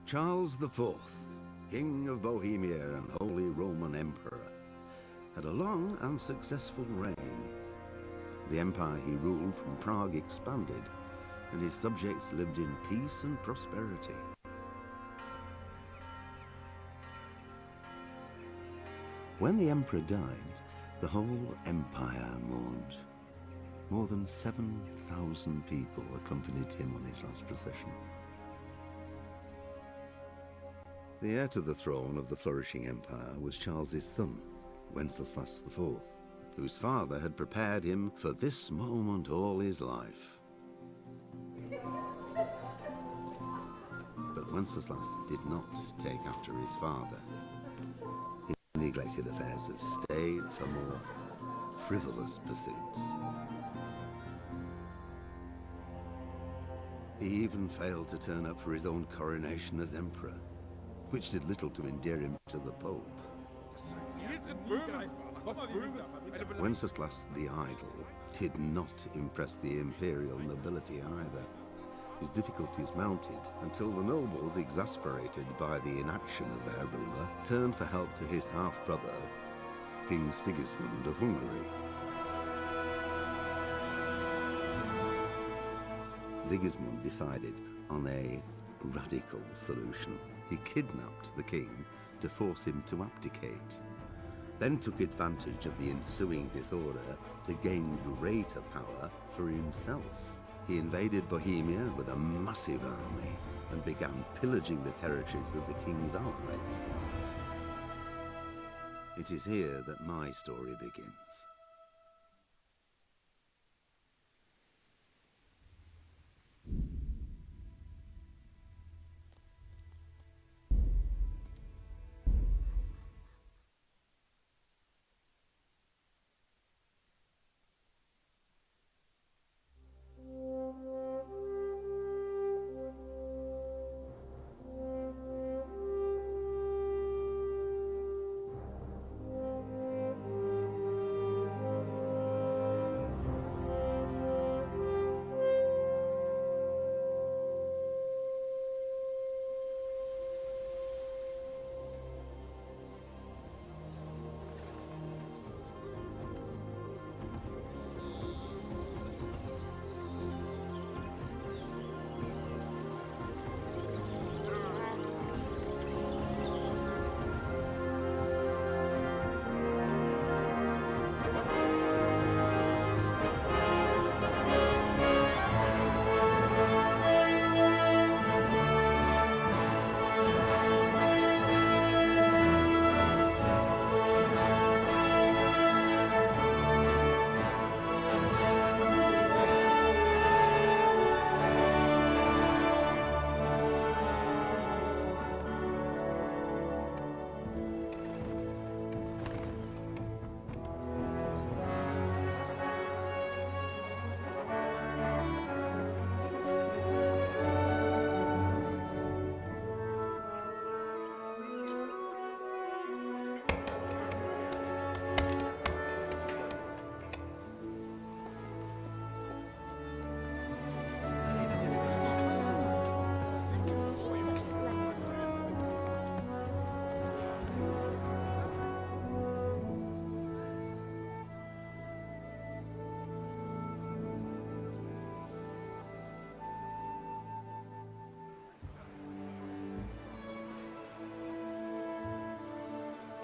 Charles IV, King of Bohemia and Holy Roman Emperor, had a long and successful reign. The empire he ruled from Prague expanded, and his subjects lived in peace and prosperity. When the emperor died, the whole empire mourned. More than 7,000 people accompanied him on his last procession. The heir to the throne of the flourishing empire was Charles's son, Wenceslas IV, whose father had prepared him for this moment all his life. But Wenceslas did not take after his father. He neglected affairs of state for more frivolous pursuits. He even failed to turn up for his own coronation as emperor, which did little to endear him to the Pope. Wenceslas the Idle did not impress the imperial nobility either. His difficulties mounted until the nobles, exasperated by the inaction of their ruler, turned for help to his half-brother, King Sigismund of Hungary. Sigismund decided on a radical solution. He kidnapped the king to force him to abdicate, then took advantage of the ensuing disorder to gain greater power for himself. He invaded Bohemia with a massive army and began pillaging the territories of the king's allies. It is here that my story begins.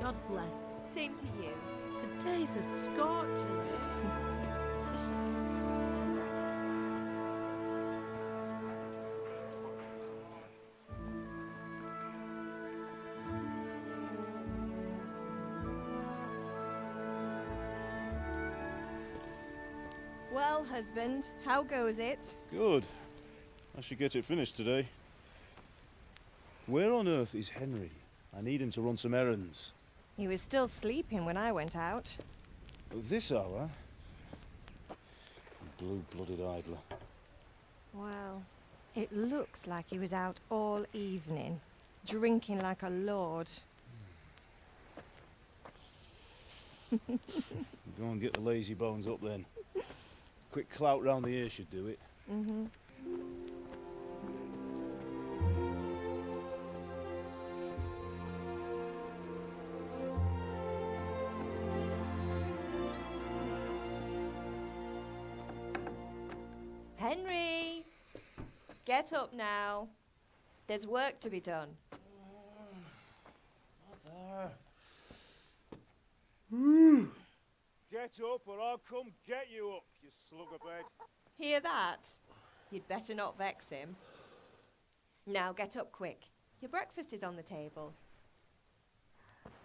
God bless. Same to you. Today's a scorcher. Well, husband, how goes it? Good. I should get it finished today. Where on earth is Henry? I need him to run some errands. He was still sleeping when I went out. At this hour? Blue-blooded idler. Well, it looks like he was out all evening, drinking like a lord. Go and get the lazy bones up then. Quick clout round the ear should do it. Henry! Get up now. There's work to be done. Mother. Get up or I'll come get you up, you slugabed. Hear that? You'd better not vex him. Now get up quick. Your breakfast is on the table.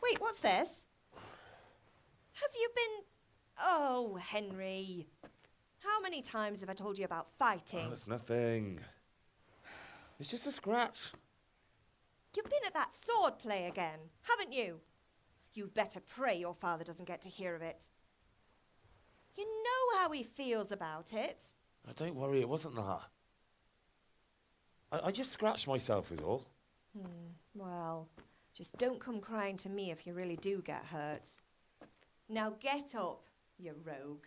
Wait, what's this? Have you been... Oh, Henry. How many times have I told you about fighting? Oh, it's nothing. It's just a scratch. You've been at that sword play again, haven't you? You'd better pray your father doesn't get to hear of it. You know how he feels about it. Oh, don't worry, it wasn't that. I just scratched myself is all. Well, just don't come crying to me if you really do get hurt. Now get up, you rogue.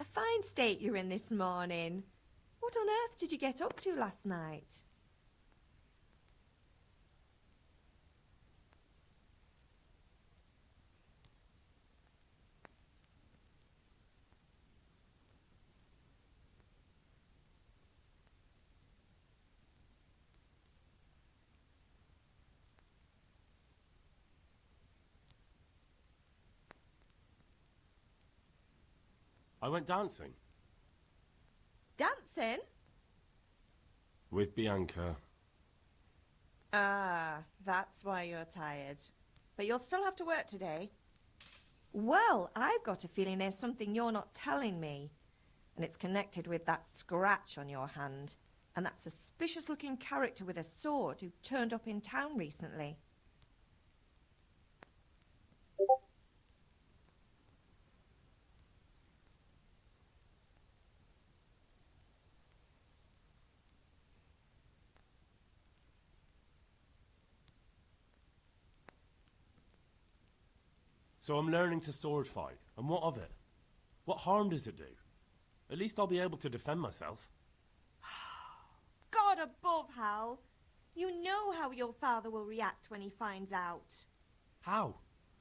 A fine state you're in this morning. What on earth did you get up to last night? I went dancing. Dancing? With Bianca. Ah, that's why you're tired. But you'll still have to work today. Well, I've got a feeling there's something you're not telling me. And it's connected with that scratch on your hand. And that suspicious-looking character with a sword who turned up in town recently. So I'm learning to sword fight. And what of it? What harm does it do? At least I'll be able to defend myself. God above, Hal. You know how your father will react when he finds out. How?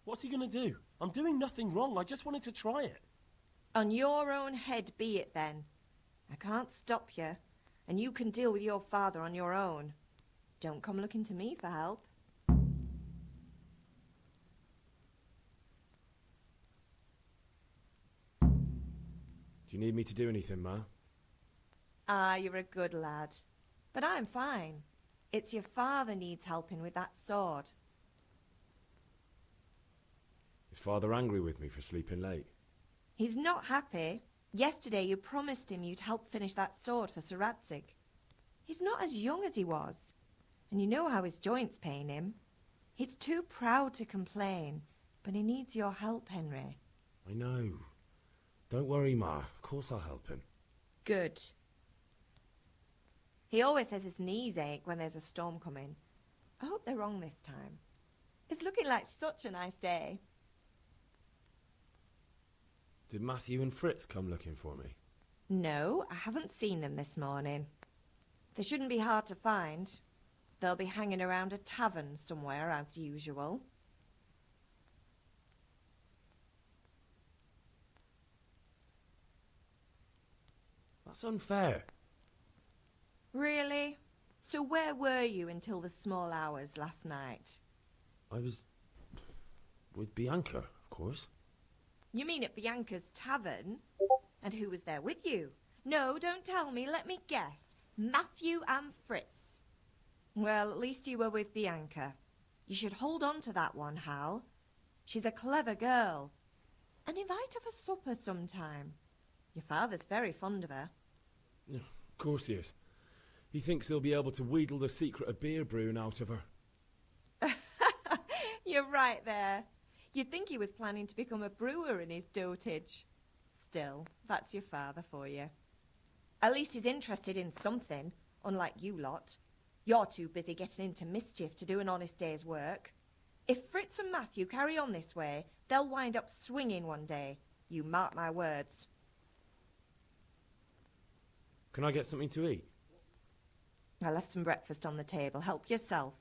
What's he gonna do? I'm doing nothing wrong. I just wanted to try it. On your own head be it then. I can't stop you, and you can deal with your father on your own. Don't come looking to me for help. Do you need me to do anything, Ma? Ah, you're a good lad. But I'm fine. It's your father needs helping with that sword. Is Father angry with me for sleeping late? He's not happy. Yesterday you promised him you'd help finish that sword for Sir Radzig. He's not as young as he was. And you know how his joints pain him. He's too proud to complain, but he needs your help, Henry. I know. Don't worry, Ma. Of course I'll help him. Good. He always says his knees ache when there's a storm coming. I hope they're wrong this time. It's looking like such a nice day. Did Matthew and Fritz come looking for me? No, I haven't seen them this morning. They shouldn't be hard to find. They'll be hanging around a tavern somewhere as usual. That's unfair. Really? So where were you until the small hours last night? I was with Bianca, of course. You mean at Bianca's tavern? And who was there with you? No, don't tell me, let me guess. Matthew and Fritz. Well, at least you were with Bianca. You should hold on to that one, Hal. She's a clever girl. And invite her for supper sometime. Your father's very fond of her. Yeah, of course he is. He thinks he'll be able to wheedle the secret of beer brewing out of her. You're right there. You'd think he was planning to become a brewer in his dotage. Still, that's your father for you. At least he's interested in something, unlike you lot. You're too busy getting into mischief to do an honest day's work. If Fritz and Matthew carry on this way, they'll wind up swinging one day. You mark my words. Can I get something to eat? I left some breakfast on the table. Help yourself.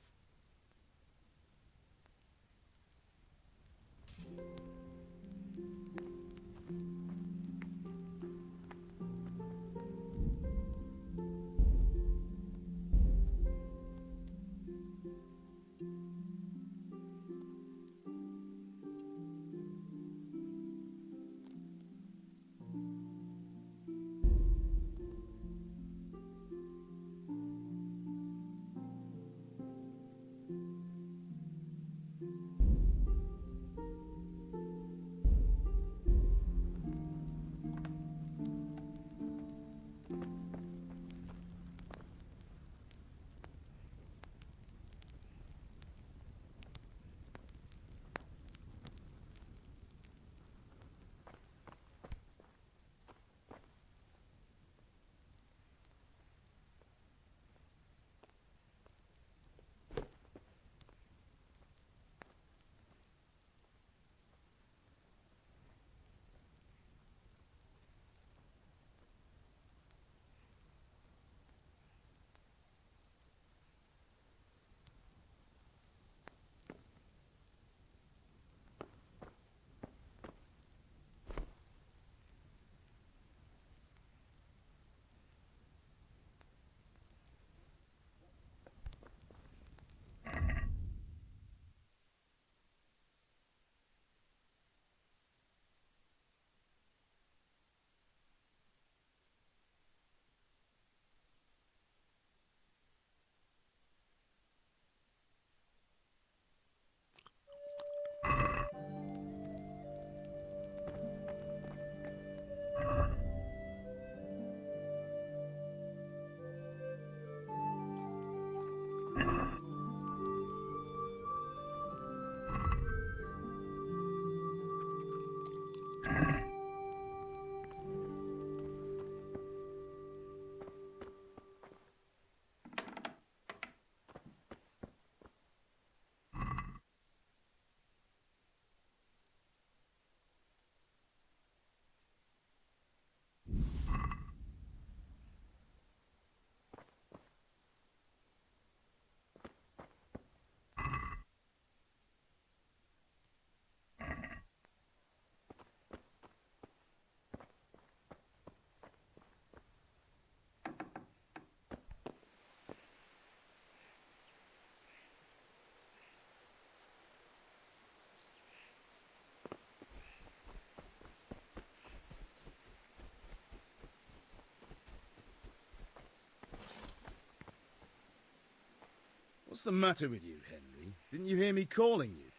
What's the matter with you, Henry? Didn't you hear me calling you?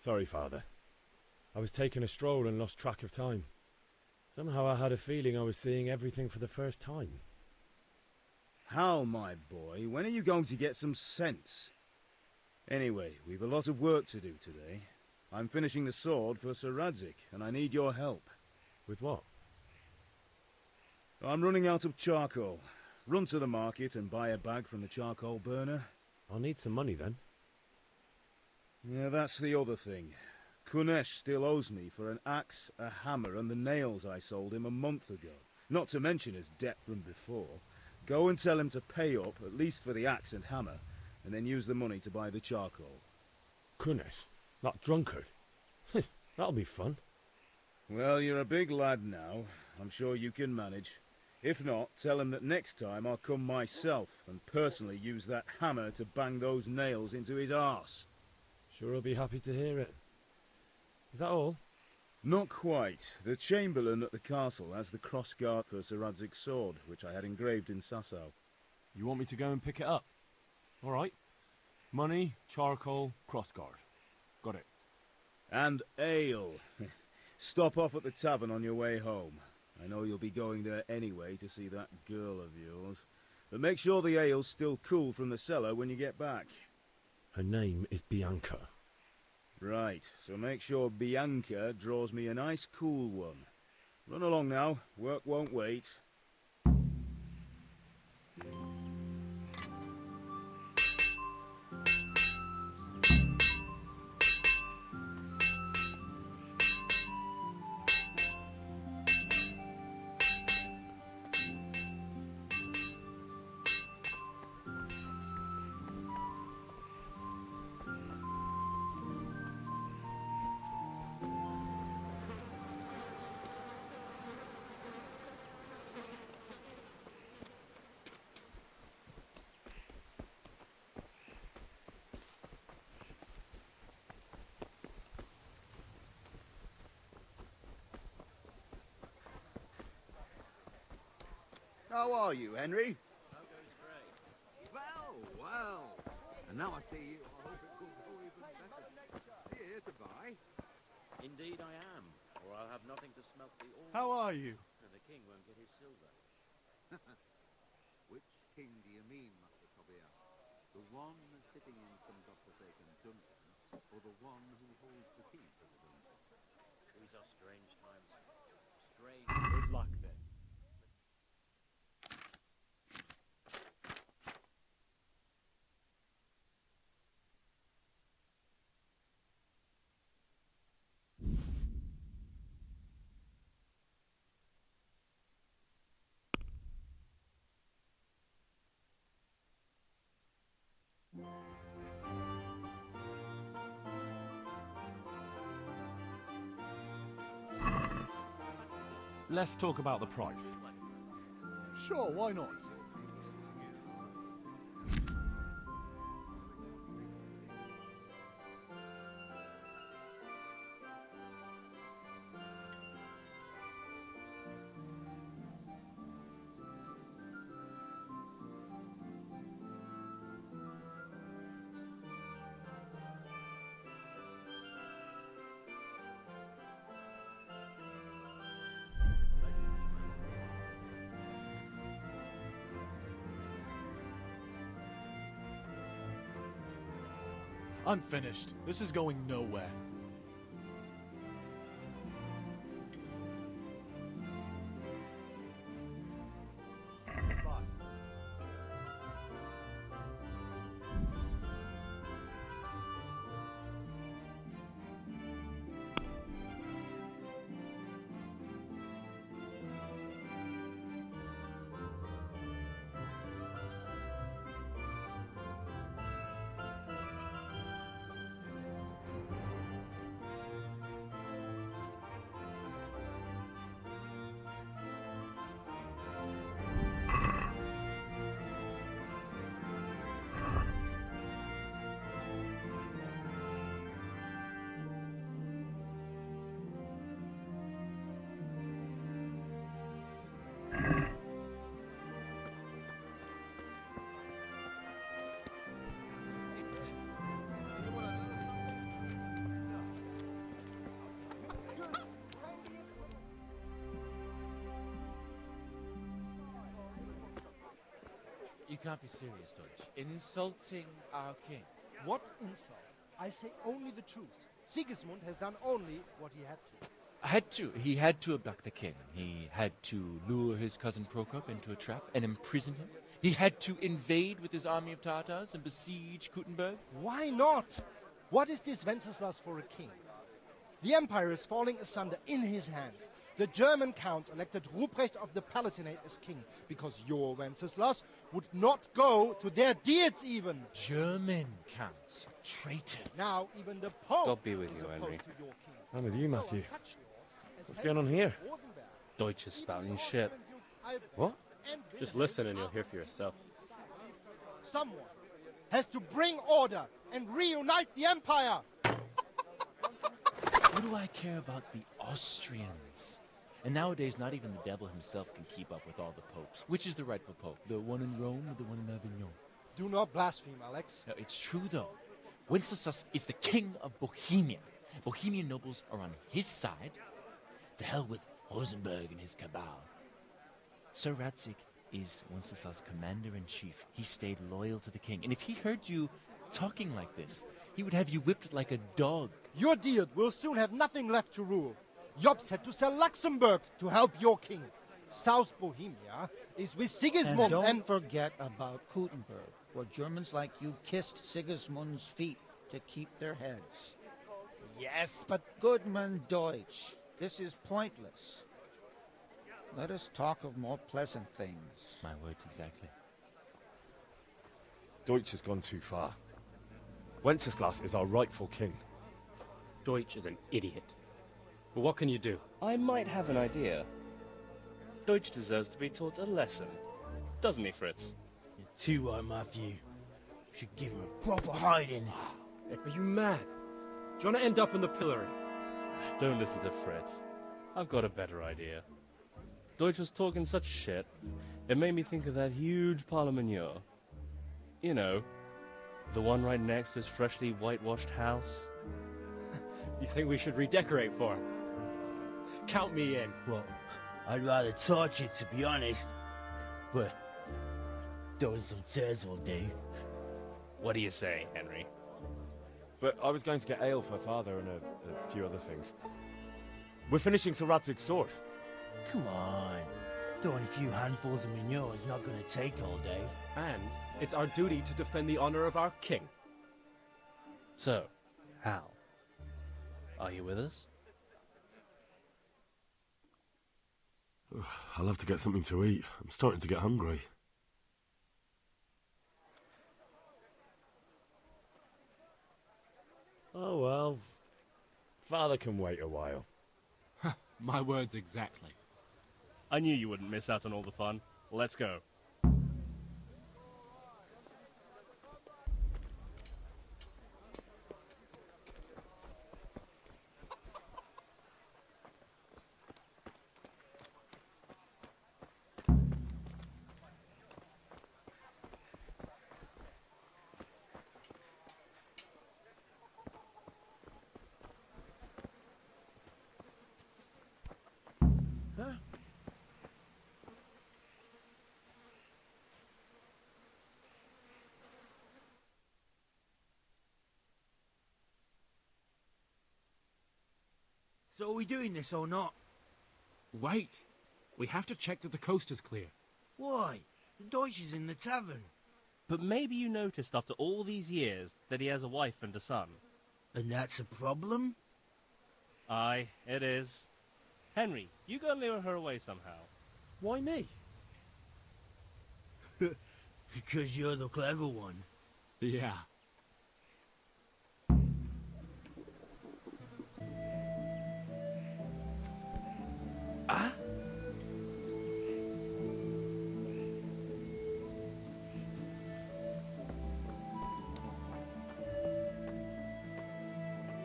Sorry, Father. I was taking a stroll and lost track of time. Somehow I had a feeling I was seeing everything for the first time. How, my boy? When are you going to get some sense? Anyway, we've a lot of work to do today. I'm finishing the sword for Sir Radzig, and I need your help. With what? I'm running out of charcoal. Run to the market and buy a bag from the charcoal burner. I'll need some money then. Yeah, that's the other thing. Kunesh still owes me for an axe, a hammer, and the nails I sold him a month ago. Not to mention his debt from before. Go and tell him to pay up, at least for the axe and hammer, and then use the money to buy the charcoal. Goodness, that drunkard. That'll be fun. Well, you're a big lad now. I'm sure you can manage. If not, tell him that next time I'll come myself and personally use that hammer to bang those nails into his arse. Sure he'll be happy to hear it. Is that all? Not quite. The Chamberlain at the castle has the crossguard for Sir Radzig's sword, which I had engraved in Sasau. You want me to go and pick it up? All right. Money, charcoal, crossguard. Got it. And ale. Stop off at the tavern on your way home. I know you'll be going there anyway to see that girl of yours. But make sure the ale's still cool from the cellar when you get back. Her name is Bianca. Right, so make sure Bianca draws me a nice cool one. Run along now, work won't wait. How are you, Henry? Well. And now I see you, I hope it could go even better. Are you here to buy? Indeed I am, or I'll have nothing to smelt the ore. How are you? And the king won't get his silver. Which king do you mean, Master Tobias? The one sitting in some godforsaken dungeon, or the one who holds the key to the dungeon? These are strange times. Strange. Good luck, then. Let's talk about the price. Sure, why not? I'm finished. This is going nowhere. You can't be serious, Deutsch. Insulting our king. What insult? I say only the truth. Sigismund has done only what he had to. He had to abduct the king. He had to lure his cousin Prokop into a trap and imprison him. He had to invade with his army of Tartars and besiege Kuttenberg. Why not? What is this Wenceslas for a king? The empire is falling asunder in his hands. The German counts elected Ruprecht of the Palatinate as king because your Wenceslas would not go to their deeds even. German counts. Traitors. Now even the Pope God be with is you, opposed Henry. to your king. I'm with you, So are Matthew. such lords as What's going on Henry here? of Rosenberg. Deutsch is Even spouting the shit. Austrian dukes Albrecht What? and Just Wilhelm listen and you'll are hear for yourself. Someone has to bring order and reunite the empire. What do I care about the Austrians? And nowadays, not even the devil himself can keep up with all the popes. Which is the rightful pope? The one in Rome or the one in Avignon? Do not blaspheme, Alex. No, it's true, though. Wenceslas is the king of Bohemia. Bohemian nobles are on his side. To hell with Rosenberg and his cabal. Sir Radzik is Wenceslas' commander-in-chief. He stayed loyal to the king. And if he heard you talking like this, he would have you whipped like a dog. Your Diet will soon have nothing left to rule. Jobst had to sell Luxembourg to help your king. South Bohemia is with Sigismund And don't forget about Gutenberg, where Germans like you kissed Sigismund's feet to keep their heads. Yes, but Goodman Deutsch, this is pointless. Let us talk of more pleasant things. My words exactly. Deutsch has gone too far. Wenceslas is our rightful king. Deutsch is an idiot. But what can you do? I might have an idea. Deutsch deserves to be taught a lesson. Doesn't he, Fritz? You're too right, Matthew. Should give him a proper hiding. Are you mad? Do you want to end up in the pillory? Don't listen to Fritz. I've got a better idea. Deutsch was talking such shit, it made me think of that huge parliament. You know, the one right next to his freshly whitewashed house. You think we should redecorate for him? Count me in. Well, I'd rather torch it, to be honest. But throwing some turds will do. What do you say, Henry? But I was going to get ale for father and a few other things. We're finishing Sir Radzig's sword. Come on. Throwing a few handfuls of manure is not going to take all day. And it's our duty to defend the honor of our king. So, Hal, are you with us? I'll have to get something to eat. I'm starting to get hungry. Oh well. Father can wait a while. My words exactly. I knew you wouldn't miss out on all the fun. Let's go. So are we doing this or not? Wait. We have to check that the coast is clear. Why? The Deutsch is in the tavern. But maybe you noticed after all these years that he has a wife and a son. And that's a problem? Aye, it is. Henry, you go and lure her away somehow. Why me? Because you're the clever one. Yeah. Ah?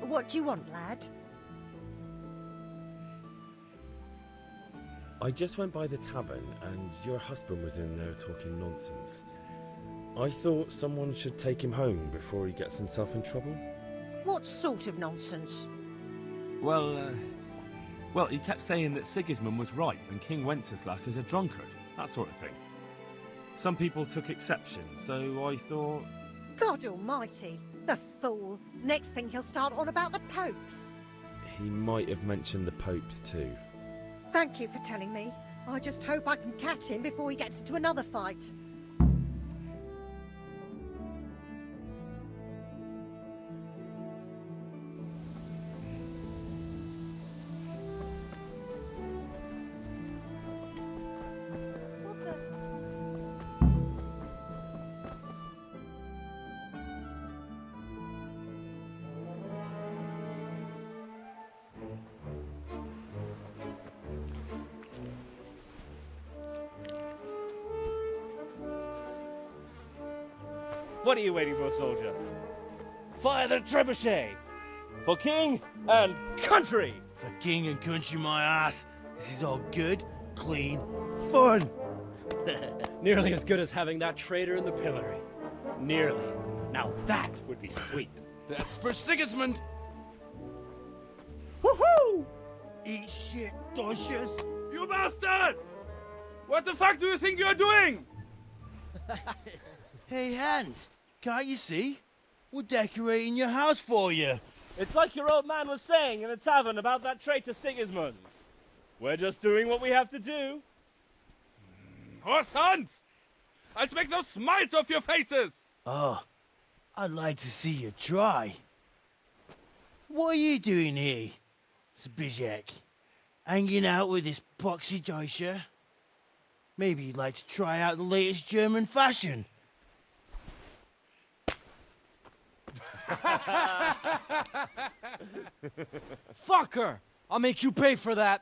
What do you want, lad? I just went by the tavern and your husband was in there talking nonsense. I thought someone should take him home before he gets himself in trouble. What sort of nonsense? Well, he kept saying that Sigismund was right and King Wenceslas is a drunkard, that sort of thing. Some people took exception, so I thought... God almighty, the fool. Next thing he'll start on about the popes. He might have mentioned the popes too. Thank you for telling me. I just hope I can catch him before he gets into another fight. What are you waiting for, soldier? Fire the trebuchet! For king and country! For king and country, my ass. This is all good, clean, fun. Nearly as good as having that traitor in the pillory. Nearly. Now that would be sweet. That's for Sigismund! Woohoo! Eat shit, Dodgers. You bastards! What the fuck do you think you're doing? Hey, Hans, can't you see? We're decorating your house for you. It's like your old man was saying in the tavern about that traitor Sigismund. We're just doing what we have to do. Oh, sons! I'll make those smiles off your faces! Oh, I'd like to see you try. What are you doing here, Zbigniew? Hanging out with this boxy Deutscher? Maybe you'd like to try out the latest German fashion. Fuck her! I'll make you pay for that.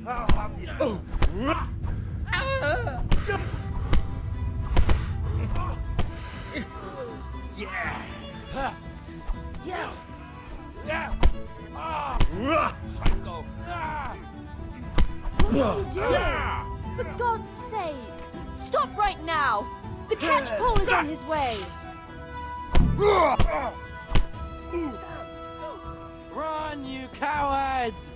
I'll have you. Yeah! Yeah! Yeah! Scheiße! What are you doing? For God's sake! Stop right now! The catch pole is on his way! Run, you cowards!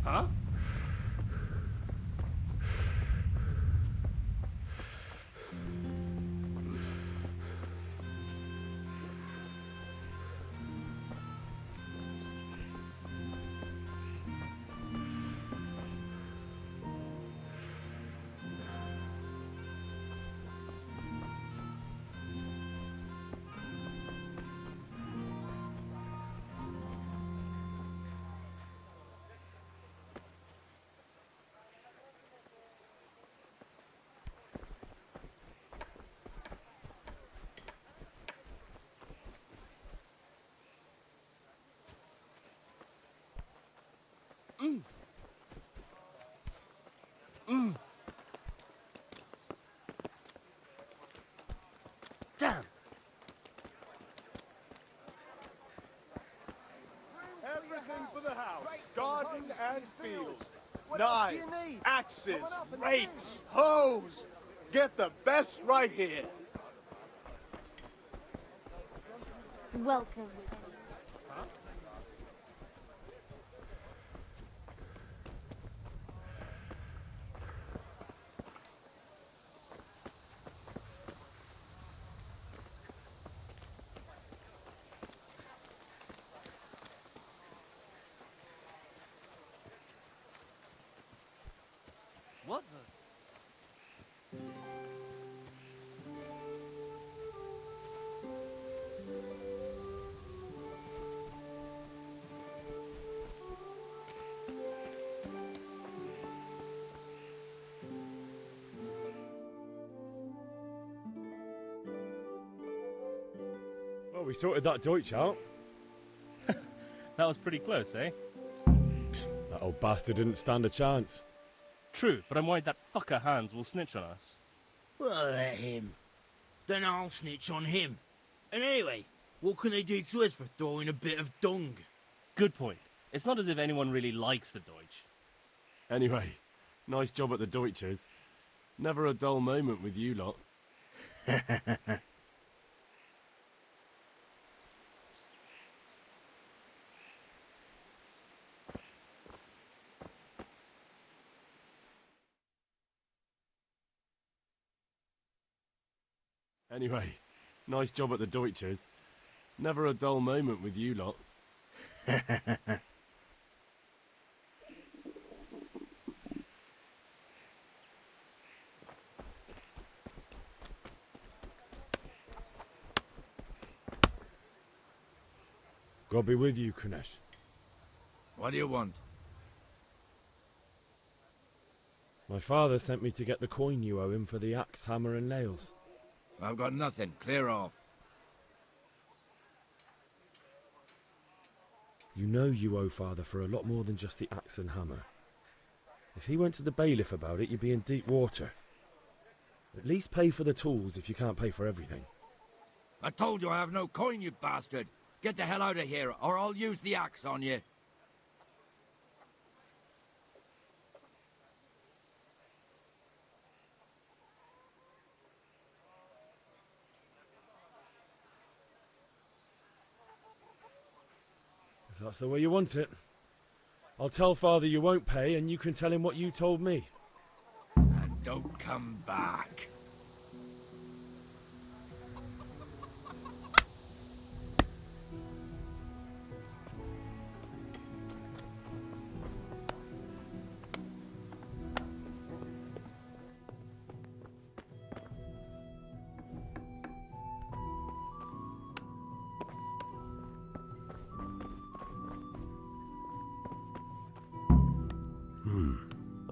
Huh? Damn! Everything for the house. Garden and fields. Knives, axes, rakes, hoes. Get the best right here. Welcome. What the? Well, we sorted that Deutsch out. That was pretty close, eh? That old bastard didn't stand a chance. True, but I'm worried that fucker Hans will snitch on us. Well, let him. Then I'll snitch on him. And anyway, what can they do to us for throwing a bit of dung? Good point. It's not as if anyone really likes the Deutsch. Anyway, nice job at the Deutschers. Never a dull moment with you lot. Anyway, nice job at the Deutschers. Never a dull moment with you lot. God be with you, Kunesh. What do you want? My father sent me to get the coin you owe him for the axe, hammer and nails. I've got nothing. Clear off. You know you owe father for a lot more than just the axe and hammer. If he went to the bailiff about it, you'd be in deep water. At least pay for the tools if you can't pay for everything. I told you I have no coin, you bastard. Get the hell out of here, or I'll use the axe on you. If that's the way you want it. I'll tell father you won't pay, and you can tell him what you told me. And don't come back.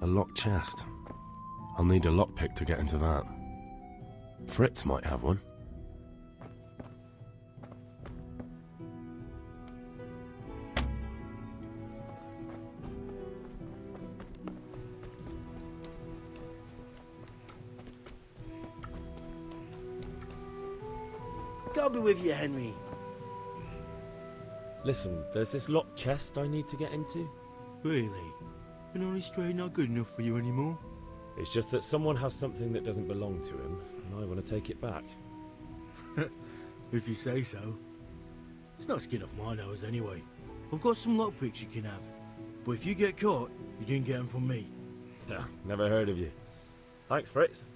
A locked chest. I'll need a lockpick to get into that. Fritz might have one. God be with you, Henry. Listen, there's this locked chest I need to get into. Really? An honest trade not good enough for you anymore? It's just that someone has something that doesn't belong to him, and I want to take it back. If you say so. It's not skin off my nose anyway. I've got some lockpicks you can have. But if you get caught, you didn't get them from me. Yeah, never heard of you. Thanks, Fritz.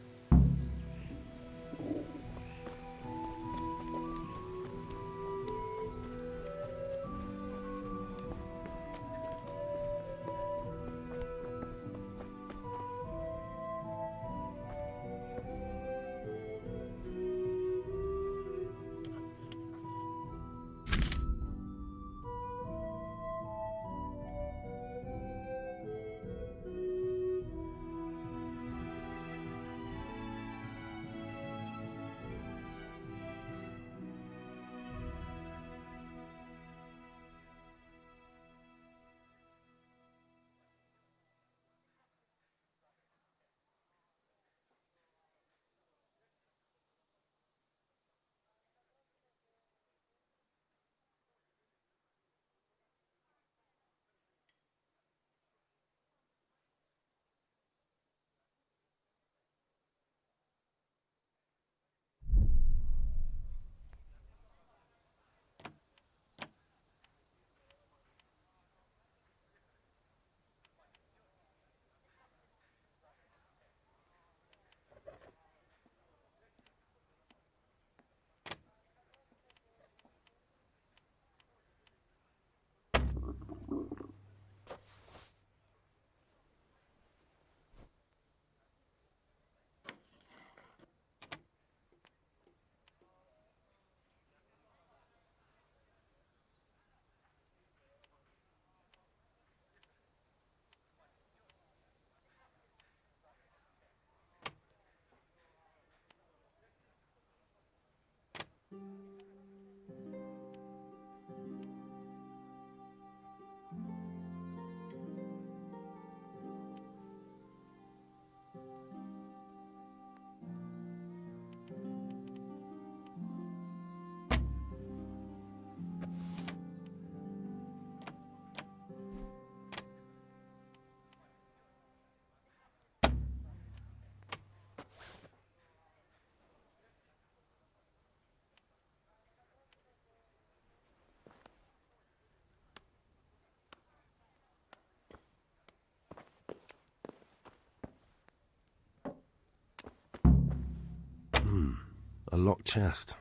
A locked chest.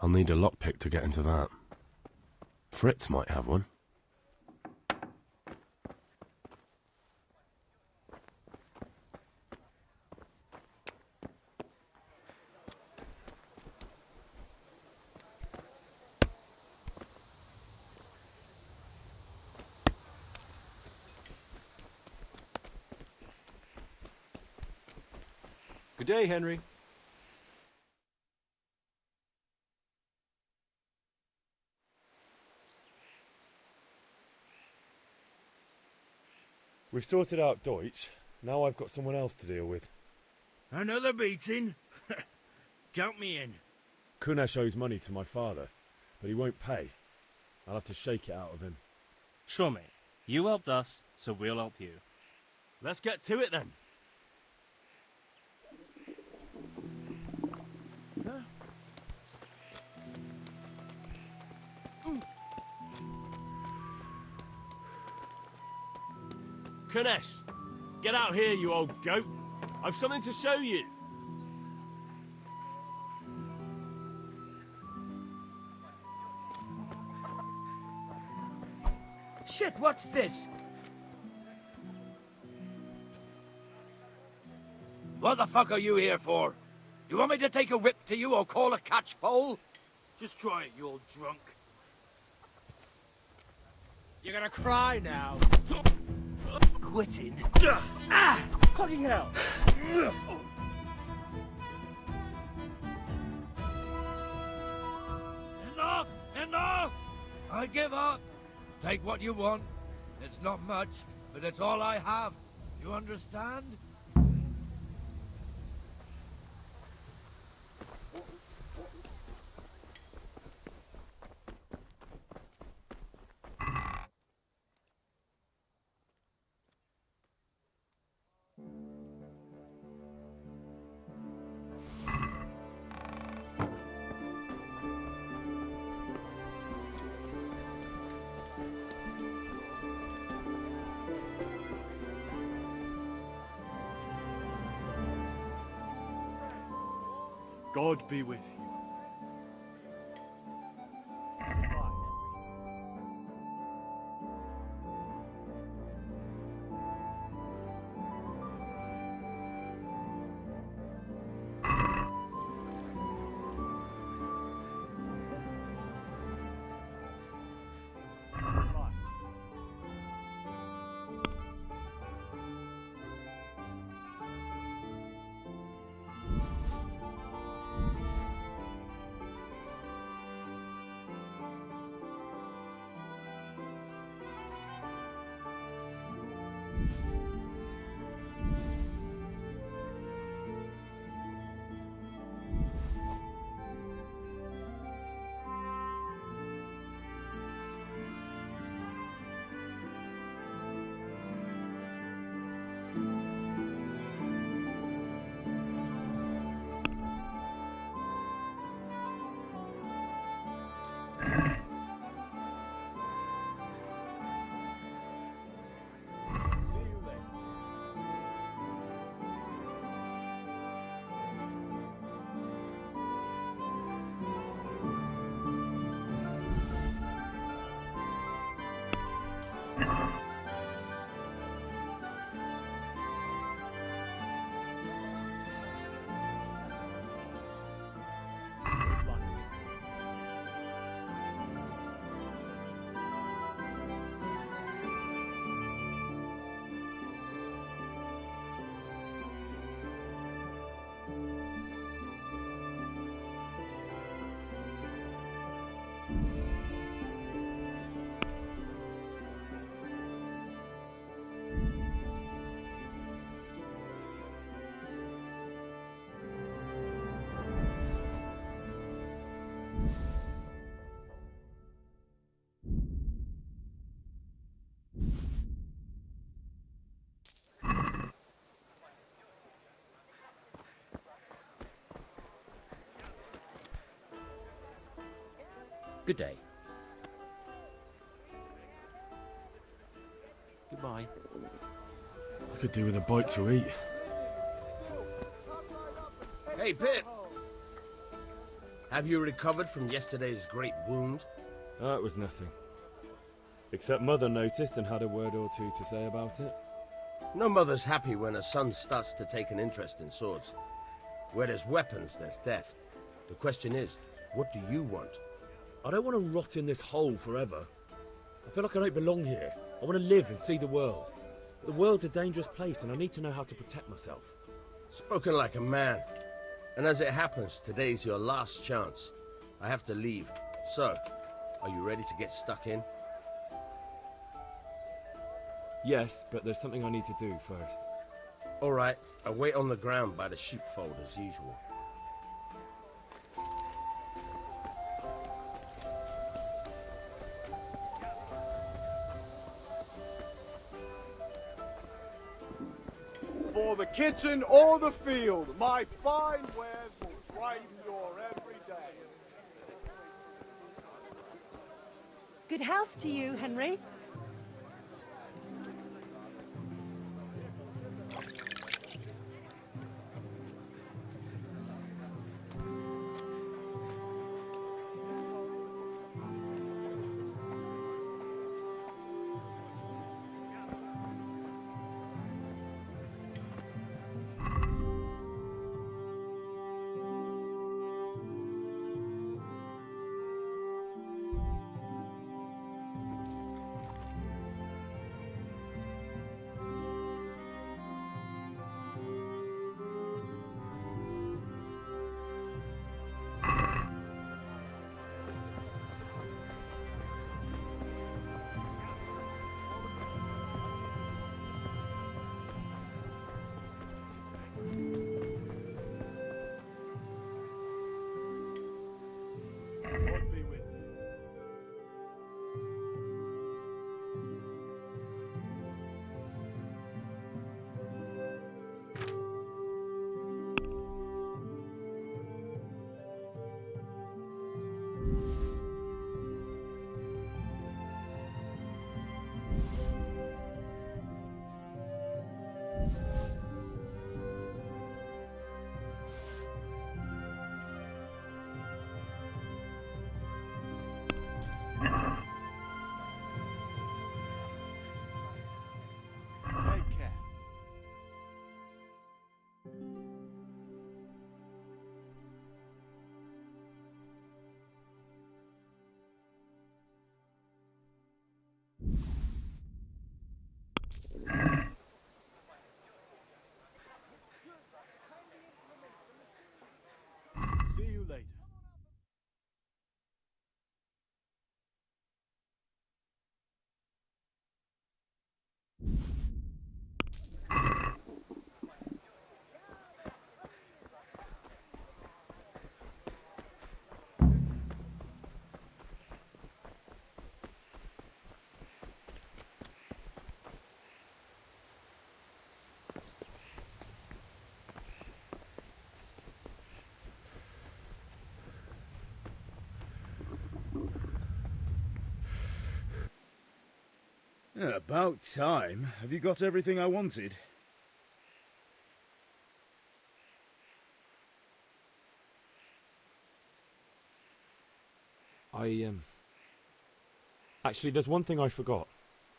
I'll need a lockpick to get into that. Fritz might have one. Good day, Henry. We've sorted out Deutsch. Now I've got someone else to deal with. Another beating? Count me in. Kunesh owes money to my father, but he won't pay. I'll have to shake it out of him. Sure, mate. You helped us, so we'll help you. Let's get to it then. Kunesh, get out here, you old goat. I've something to show you. Shit, what's this? What the fuck are you here for? You want me to take a whip to you or call a catchpole? Just try it, you old drunk. You're gonna cry now. Quitting? Ah! Fucking hell! Enough! Enough! I give up. Take what you want. It's not much, but it's all I have. You understand? God be with you. Good day. Goodbye. I could do with a bite to eat. Hey, Pip! Have you recovered from yesterday's great wound? It was nothing. Except Mother noticed and had a word or two to say about it. No mother's happy when her son starts to take an interest in swords. Where there's weapons, there's death. The question is, what do you want? I don't want to rot in this hole forever. I feel like I don't belong here. I want to live and see the world. The world's a dangerous place and I need to know how to protect myself. Spoken like a man. And as it happens, today's your last chance. I have to leave. So, are you ready to get stuck in? Yes, but there's something I need to do first. All right, I'll wait on the ground by the sheepfold as usual. For the kitchen or the field, my fine wares will brighten your every day. Good health to you, Henry. Lord be with you. Take care. See you later. About time. Have you got everything I wanted? Actually, there's one thing I forgot.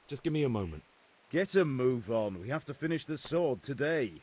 Just give me a moment. Get a move on. We have to finish the sword today.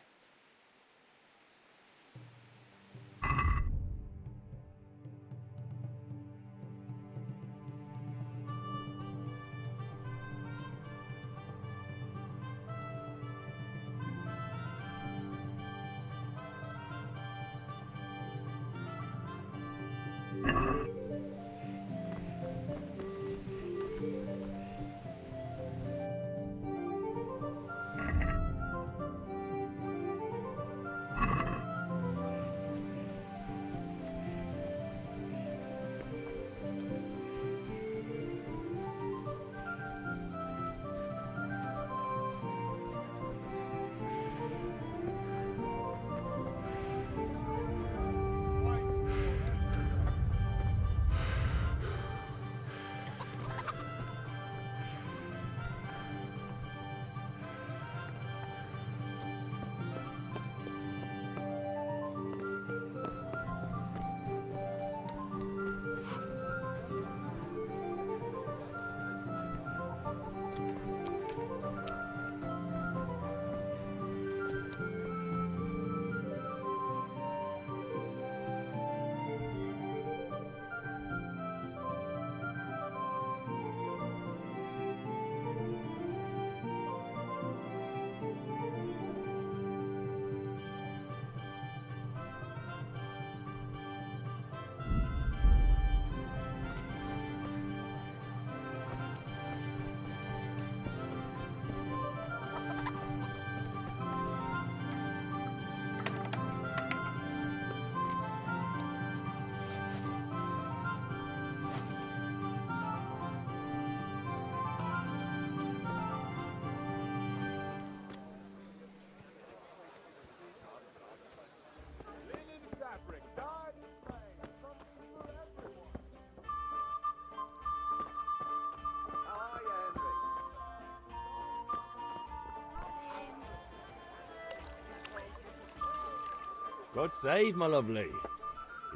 God save, my lovely.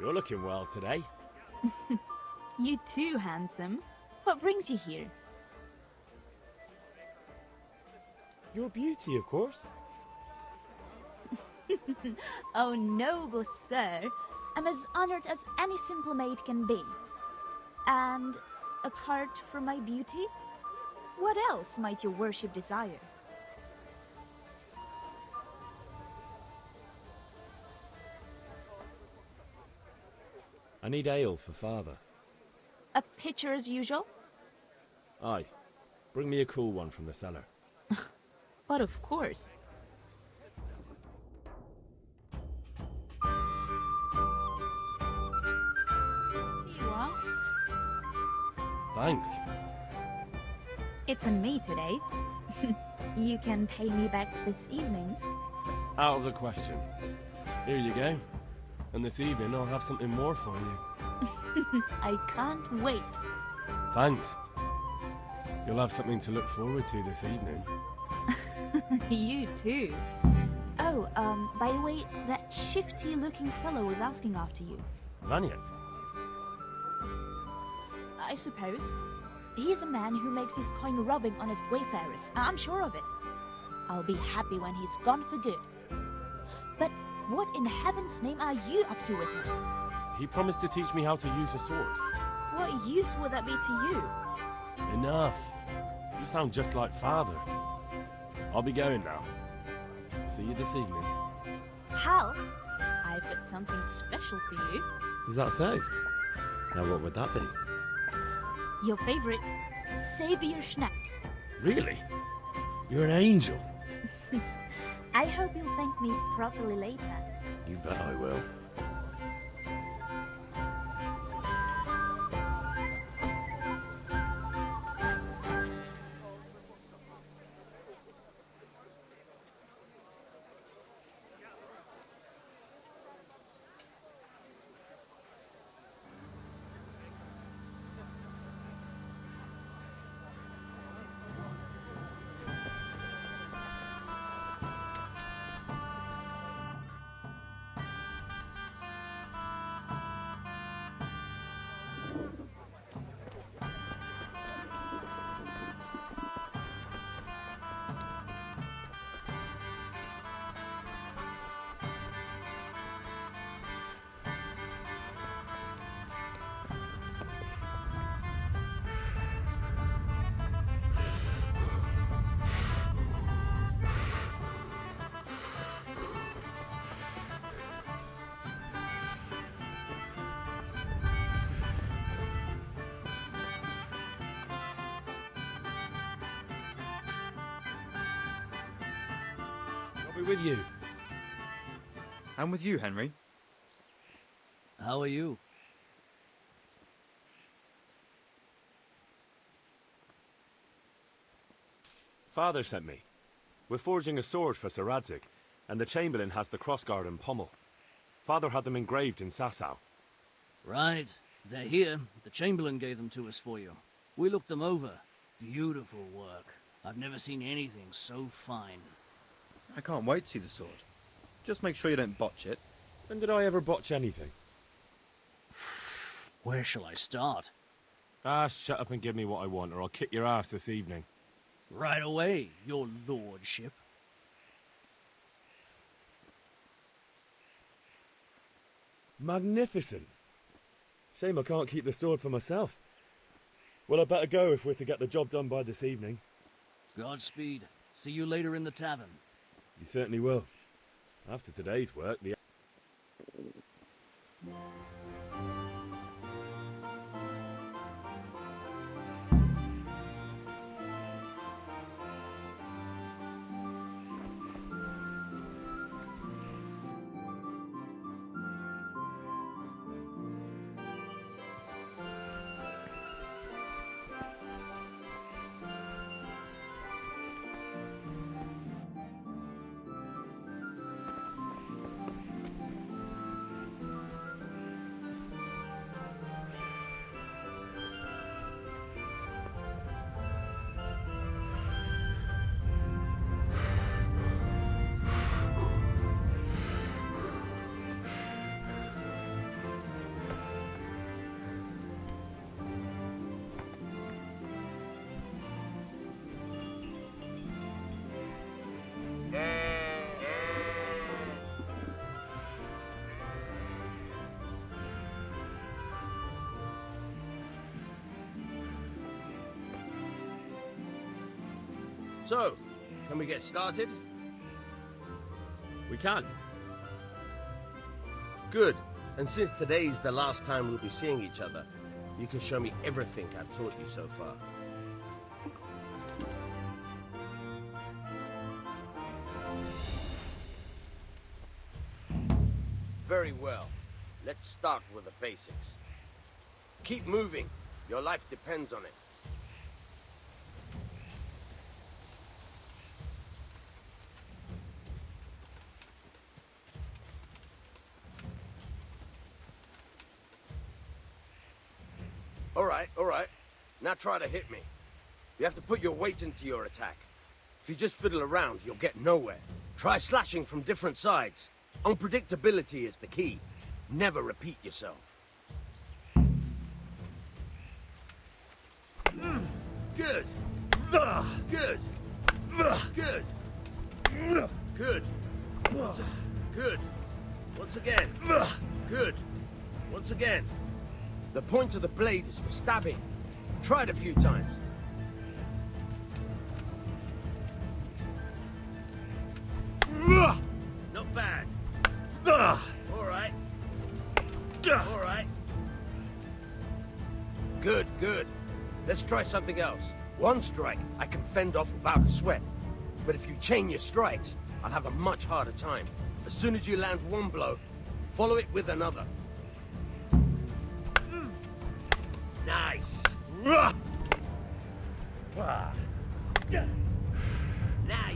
You're looking well today. You too, handsome. What brings you here? Your beauty, of course. Oh, noble sir. I'm as honored as any simple maid can be. And apart from my beauty, what else might your worship desire? I need ale for father. A pitcher as usual? Aye. Bring me a cool one from the cellar. But of course. Here you are. Thanks. It's on me today. You can pay me back this evening. Out of the question. Here you go. And this evening I'll have something more for you. I can't wait. Thanks. You'll have something to look forward to this evening. You too. Oh, by the way, that shifty-looking fellow was asking after you. Vanya? I suppose. He's a man who makes his coin robbing honest wayfarers. I'm sure of it. I'll be happy when he's gone for good. But what in heaven's name are you up to with him? He promised to teach me how to use a sword. What use would that be to you? Enough. You sound just like father. I'll be going now. See you this evening. Hal, I've got something special for you. Is that so? Now what would that be? Your favorite Savior Schnapps. Really? You're an angel. I hope you'll thank me properly later. You bet I will. I'll be with you. I'm with you, Henry. How are you? Father sent me. We're forging a sword for Sir Radzig, and the Chamberlain has the crossguard and pommel. Father had them engraved in Sasau. Right. They're here. The Chamberlain gave them to us for you. We looked them over. Beautiful work. I've never seen anything so fine. I can't wait to see the sword. Just make sure you don't botch it. When did I ever botch anything? Where shall I start? Ah, shut up and give me what I want, or I'll kick your ass this evening. Right away, your lordship. Magnificent. Shame I can't keep the sword for myself. Well, I better go if we're to get the job done by this evening. Godspeed. See you later in the tavern. You certainly will. After today's work, the... So, can we get started? We can. Good. And since today's the last time we'll be seeing each other, you can show me everything I've taught you so far. Very well. Let's start with the basics. Keep moving. Your life depends on it. All right. Now try to hit me. You have to put your weight into your attack. If you just fiddle around, you'll get nowhere. Try slashing from different sides. Unpredictability is the key. Never repeat yourself. Good. Good. Good. Good. Good. Once again. Good. Once again. The point of the blade is for stabbing. Try it a few times. Not bad. All right. All right. Good, good. Let's try something else. One strike I can fend off without a sweat. But if you chain your strikes, I'll have a much harder time. As soon as you land one blow, follow it with another. Nice. Now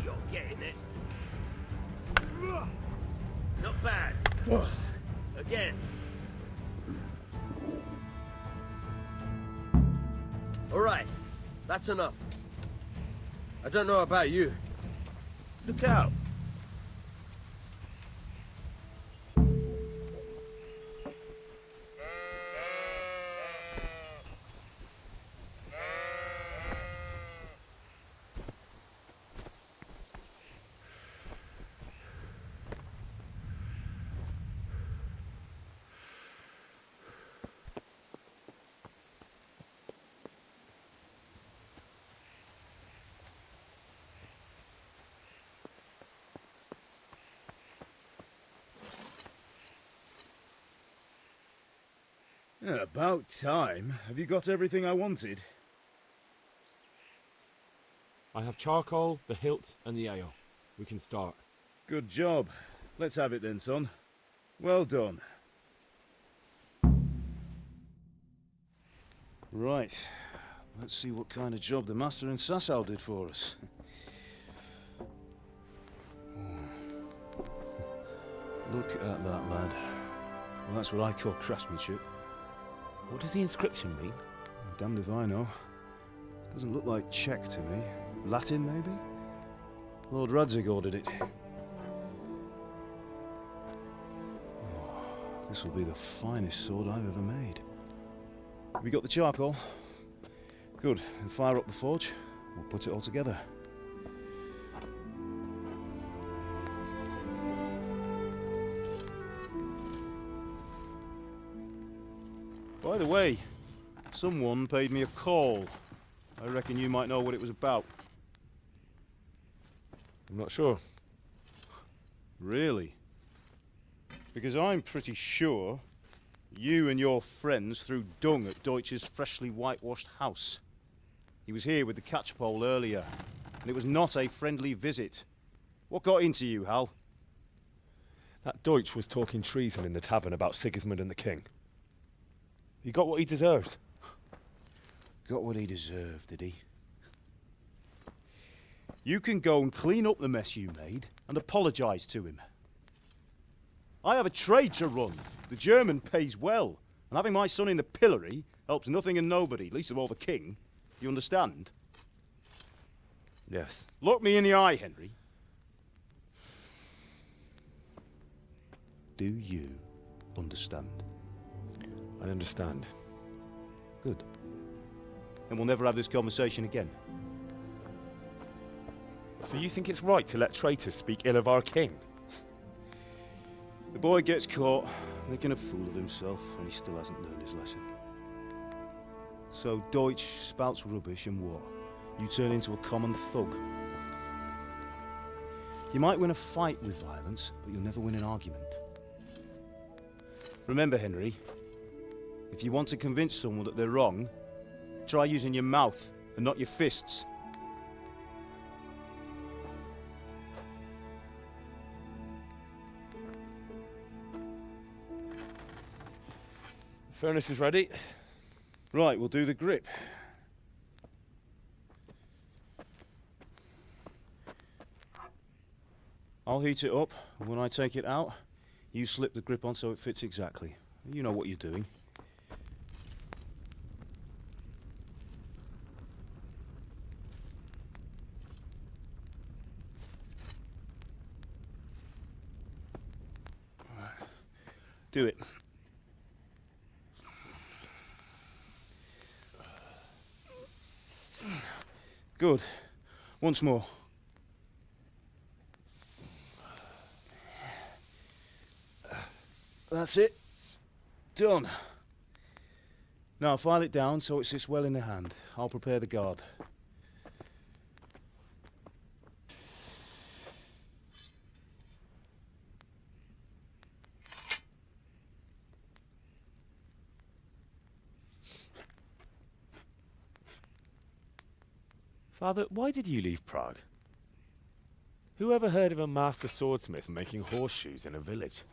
you're getting it. Not bad. Again. All right, that's enough. I don't know about you. Look out. Yeah, about time. Have you got everything I wanted? I have charcoal, the hilt, and the ale. We can start. Good job. Let's have it then, son. Well done. Right. Let's see what kind of job the master in Sasau did for us. Look at that, lad. Well, that's what I call craftsmanship. What does the inscription mean? Damned if I know. Doesn't look like Czech to me. Latin, maybe? Lord Radzig ordered it. Oh, this will be the finest sword I've ever made. Have you got the charcoal? Good. Then fire up the forge. We'll put it all together. By the way, someone paid me a call. I reckon you might know what it was about. I'm not sure. Really? Because I'm pretty sure you and your friends threw dung at Deutsch's freshly whitewashed house. He was here with the catchpole earlier, and it was not a friendly visit. What got into you, Hal? That Deutsch was talking treason in the tavern about Sigismund and the king. He got what he deserved. Got what he deserved, did he? You can go and clean up the mess you made and apologise to him. I have a trade to run. The German pays well, and having my son in the pillory helps nothing and nobody, least of all the king. You understand? Yes. Look me in the eye, Henry. Do you understand? I understand. Good. And we'll never have this conversation again. So you think it's right to let traitors speak ill of our king? The boy gets caught, making a fool of himself, and he still hasn't learned his lesson. So Deutsch spouts rubbish and what? You turn into a common thug. You might win a fight with violence, but you'll never win an argument. Remember, Henry, if you want to convince someone that they're wrong, try using your mouth and not your fists. The furnace is ready. Right, we'll do the grip. I'll heat it up, and when I take it out, you slip the grip on so it fits exactly. You know what you're doing. Do it. Good. Once more. That's it. Done. Now file it down so it sits well in the hand. I'll prepare the guard. Father, why did you leave Prague? Who ever heard of a master swordsmith making horseshoes in a village?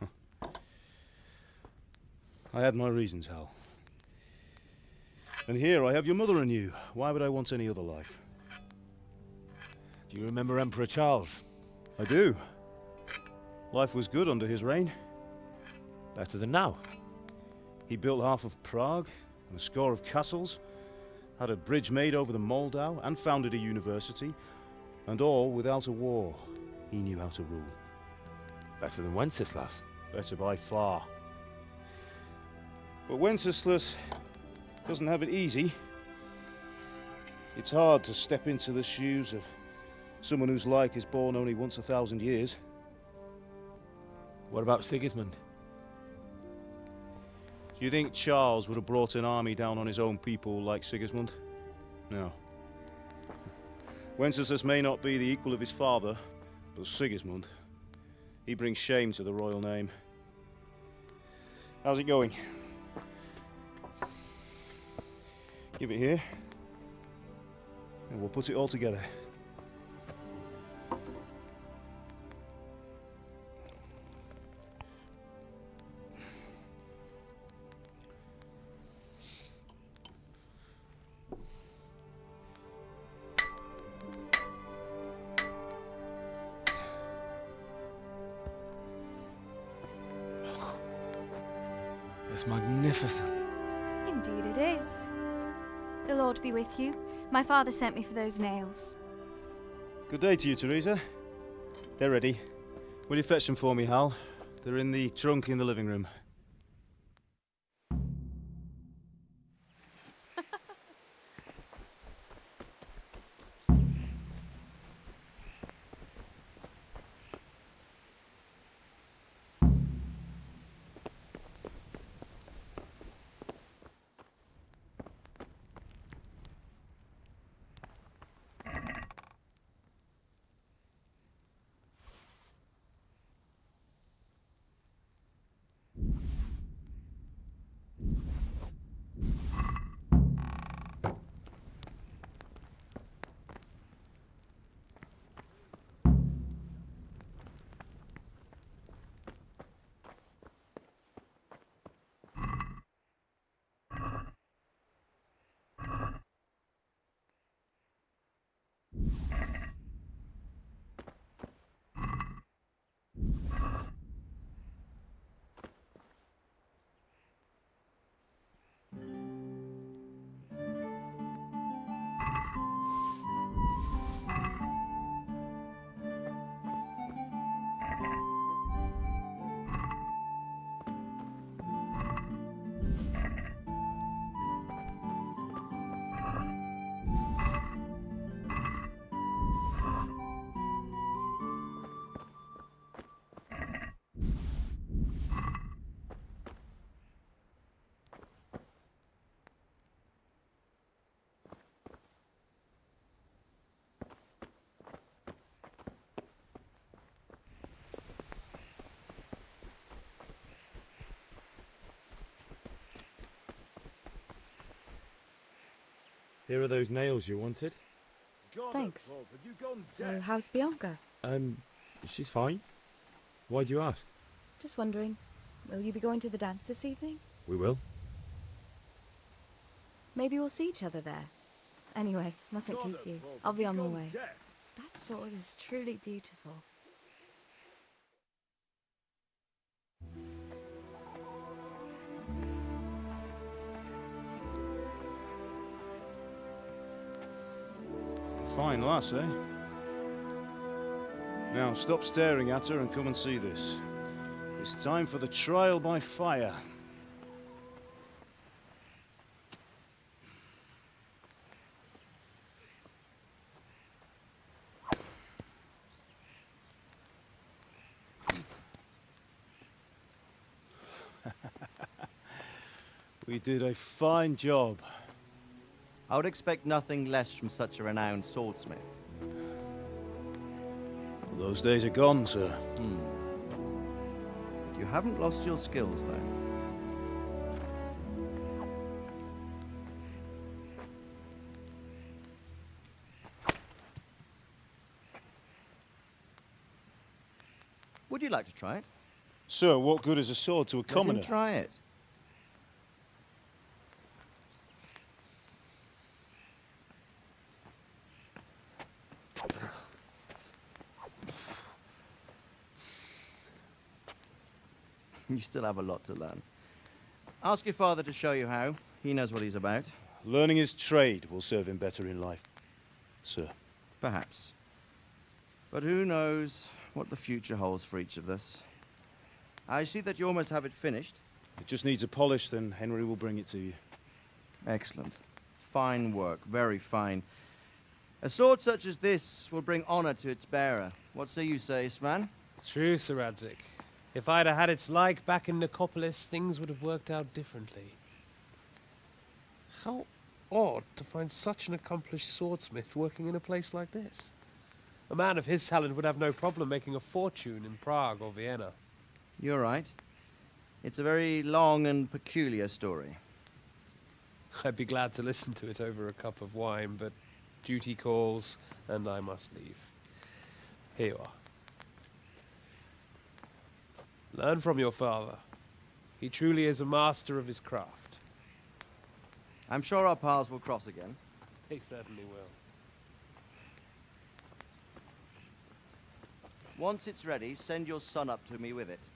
I had my reasons, Hal. And here I have your mother and you. Why would I want any other life? Do you remember Emperor Charles? I do. Life was good under his reign. Better than now. He built half of Prague and a score of castles, had a bridge made over the Moldau, and founded a university, and all without a war. He knew how to rule. Better than Wenceslas. Better by far. But Wenceslas doesn't have it easy. It's hard to step into the shoes of someone whose like is born only once 1,000 years. What about Sigismund? Do you think Charles would have brought an army down on his own people like Sigismund? No. Wenceslas may not be the equal of his father, but Sigismund, he brings shame to the royal name. How's it going? Give it here, and we'll put it all together. It's magnificent. Indeed it is. The Lord be with you. My father sent me for those nails. Good day to you, Teresa. They're ready. Will you fetch them for me, Hal? They're in the trunk in the living room. Here are those nails you wanted. Thanks. So, how's Bianca? She's fine. Why do you ask? Just wondering, will you be going to the dance this evening? We will. Maybe we'll see each other there. Anyway, mustn't keep you. I'll be on my way. That sword is truly beautiful. Fine lass, eh? Now stop staring at her and come and see this. It's time for the trial by fire. We did a fine job. I would expect nothing less from such a renowned swordsmith. Well, those days are gone, sir. But you haven't lost your skills, though. Would you like to try it? Sir, what good is a sword to a commoner? Let him try it. You still have a lot to learn. Ask your father to show you how. He knows what he's about. Learning his trade will serve him better in life, sir. Perhaps. But who knows what the future holds for each of us. I see that you almost have it finished. It just needs a polish, then Henry will bring it to you. Excellent. Fine work, very fine. A sword such as this will bring honor to its bearer. What say you, Svan? True, Sir Radzik. If I'd have had its like back in Nicopolis, things would have worked out differently. How odd to find such an accomplished swordsmith working in a place like this. A man of his talent would have no problem making a fortune in Prague or Vienna. You're right. It's a very long and peculiar story. I'd be glad to listen to it over a cup of wine, but duty calls, and I must leave. Here you are. Learn from your father. He truly is a master of his craft. I'm sure our paths will cross again. He certainly will. Once it's ready, send your son up to me with it.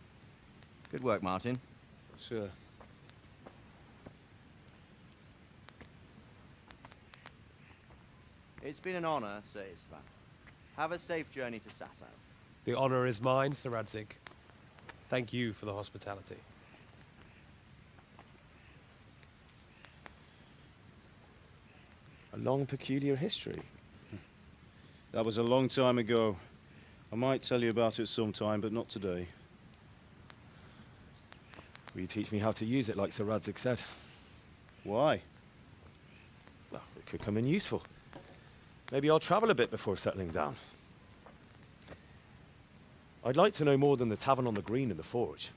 Good work, Martin. Sure. It's been an honor, Sir Isvan. Have a safe journey to Sasau. The honor is mine, Sir Radzik. Thank you for the hospitality. A long, peculiar history. That was a long time ago. I might tell you about it sometime, but not today. Will you teach me how to use it, like Sir Radzik said? Why? Well, it could come in useful. Maybe I'll travel a bit before settling down. I'd like to know more than the tavern on the green and the forge.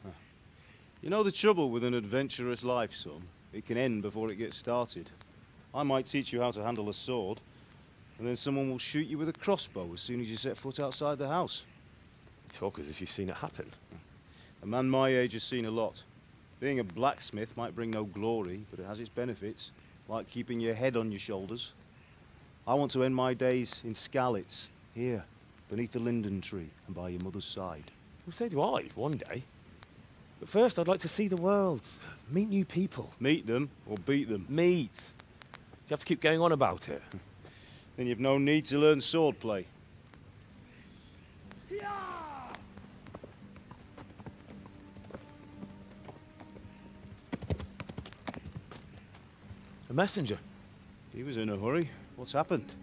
You know the trouble with an adventurous life, son? It can end before it gets started. I might teach you how to handle a sword, and then someone will shoot you with a crossbow as soon as you set foot outside the house. You talk as if you've seen it happen. A man my age has seen a lot. Being a blacksmith might bring no glory, but it has its benefits, like keeping your head on your shoulders. I want to end my days in Skalitz, here, beneath the linden tree and by your mother's side. Well, so do I, one day. But first, I'd like to see the world, meet new people. Meet them or beat them? Meet. You have to keep going on about it. Then you've no need to learn swordplay. A messenger. He was in a hurry. What's happened?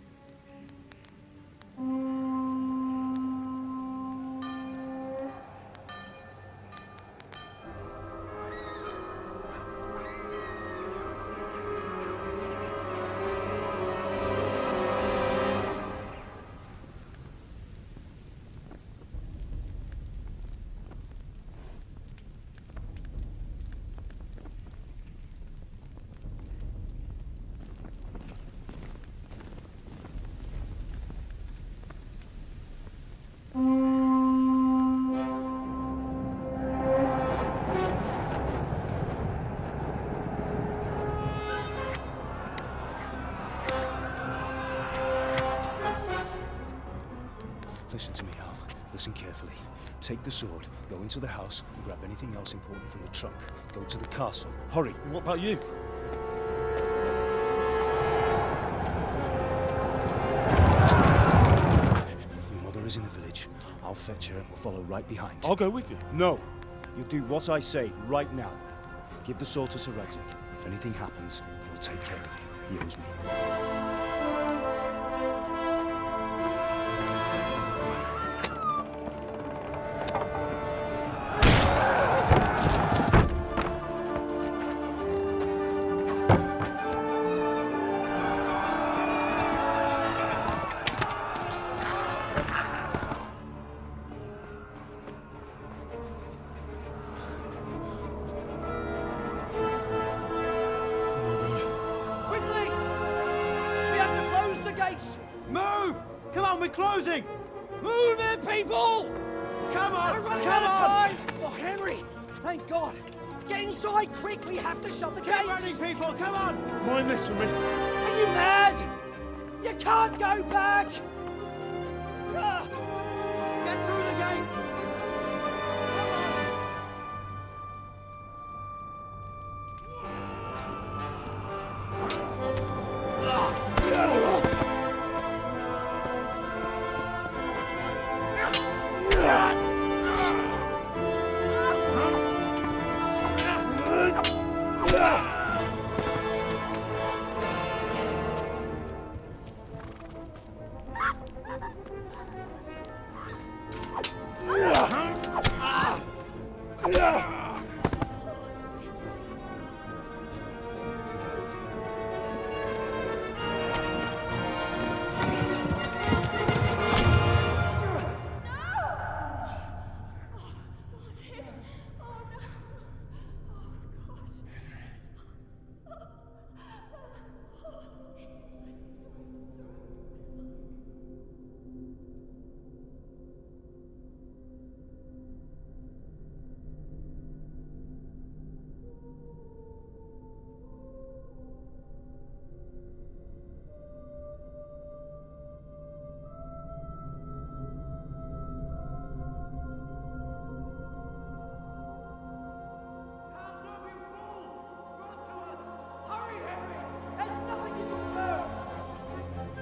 Listen to me, Hal. Listen carefully. Take the sword, go into the house, and grab anything else important from the trunk. Go to the castle. Hurry! What about you? Your mother is in the village. I'll fetch her and we'll follow right behind. I'll go with you. No! You'll do what I say right now. Give the sword to Sir Radzik. If anything happens, he'll take care of you. He owes me. Move! Come on, we're closing! Move it, people! Come on! We're running Come out of on! time! Oh, Henry! Thank God! Get inside quick! We have to shut the gates! Keep running, people! Come on! Mind this for me. Are you mad? You can't go back! Ah. Get through the gates!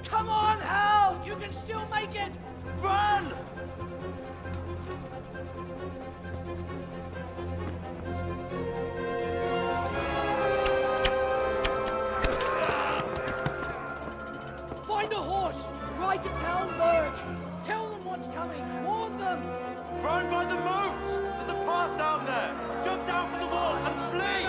Come on, Hal! You can still make it! Run! Find a horse! Ride to Talmberg! Tell them what's coming! Warn them! Run by the moat! There's a path down there! Jump down from the wall and flee!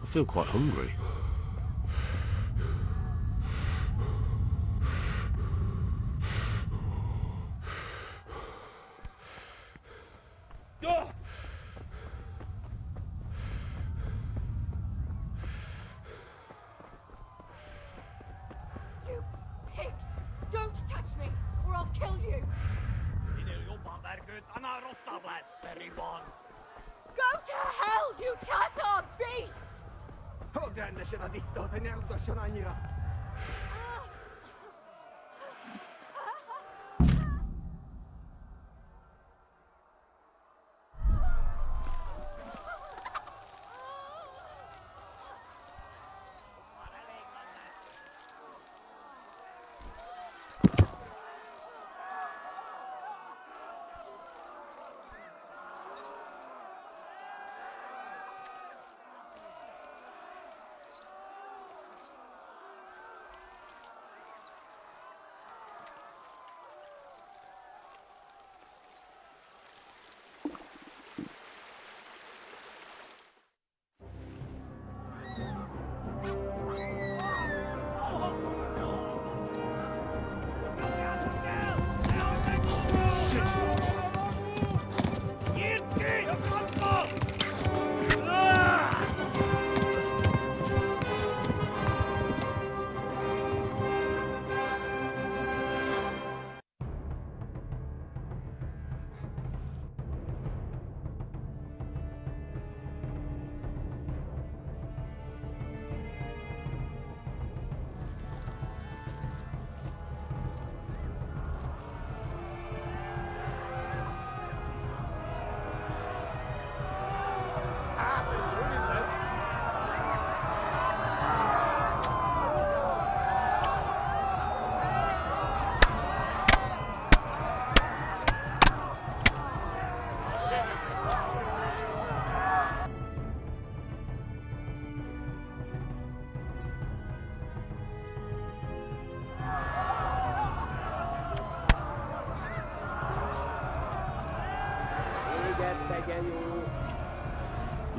I feel quite hungry. You pigs! Don't touch me, or I'll kill you! Go to hell, you Tatar beast!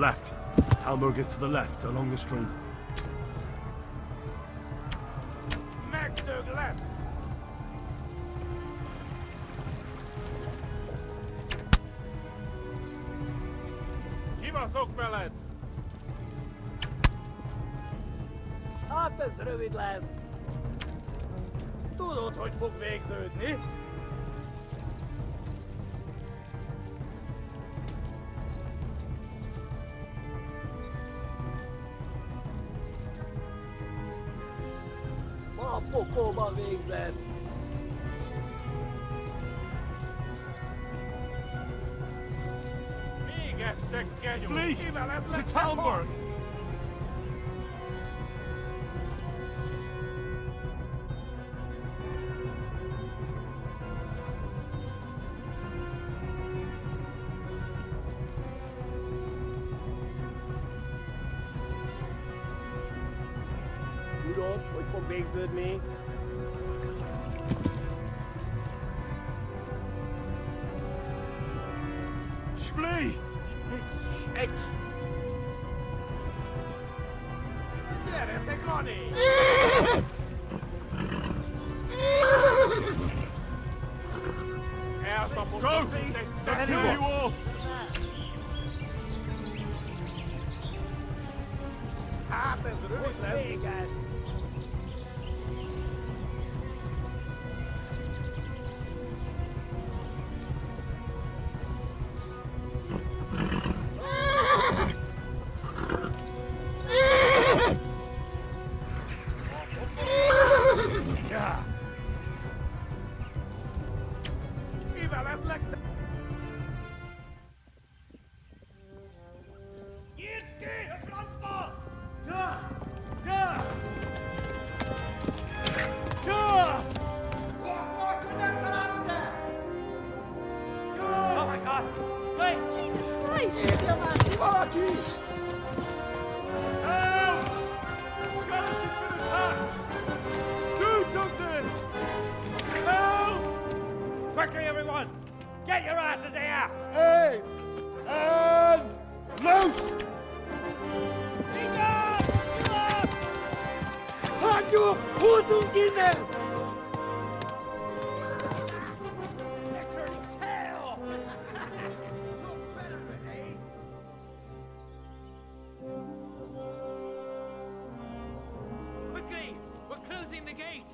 Left. Halmurg is to the left, along the stream. Next to left. Give us Oakmelad. Hát ez rövid lesz. Tudod, hogy fog végződni? Ma a pokóban végzed. Még ettek kenyó. Flee to Talmberg. Tudod, hogy fog végződni? Flee! Gyere, Gani! Elkapott Go! a They'll kill you all! Hát ez rövid lesz. Ja. Mivel ez legte... Nyitd ki a francba! Ja! Ja! Ja! Oh my God! Wait! Jesus Christ! Valaki! Help! Skeleton's been attacked! Do something! Help! Quickly, everyone! Get your asses here! Hey! And loose! Hátjuk! Húzzunk innen! They're turning tail! Quickly! We're closing the gate!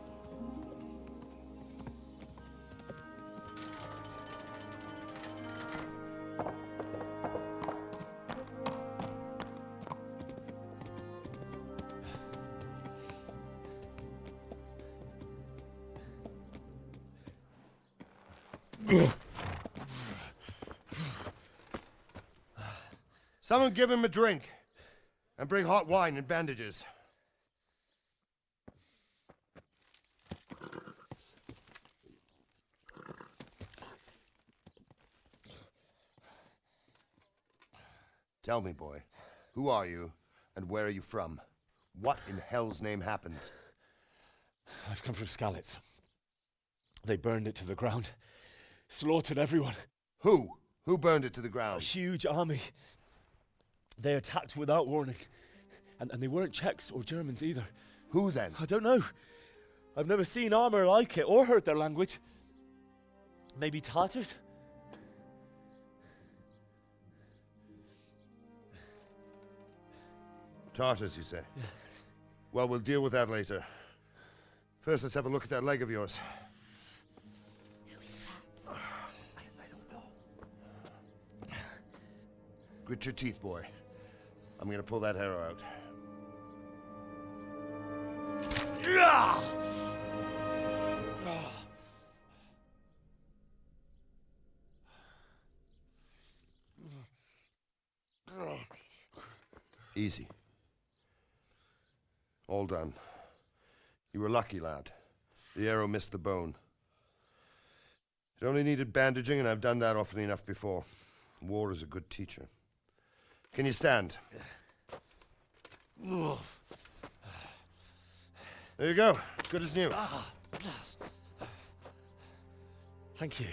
Someone give him a drink. And bring hot wine and bandages. Tell me, boy, who are you and where are you from? What in hell's name happened? I've come from Skalitz. They burned it to the ground. Slaughtered everyone. Who? Who burned it to the ground? A huge army. They attacked without warning. And they weren't Czechs or Germans either. Who then? I don't know. I've never seen armor like it or heard their language. Maybe Tatars? Tartars, you say? Yeah. Well, we'll deal with that later. First, let's have a look at that leg of yours. Grit your teeth, boy. I'm gonna pull that arrow out. Easy. All done. You were lucky, lad. The arrow missed the bone. It only needed bandaging, and I've done that often enough before. War is a good teacher. Can you stand? There you go. Good as new. Thank you.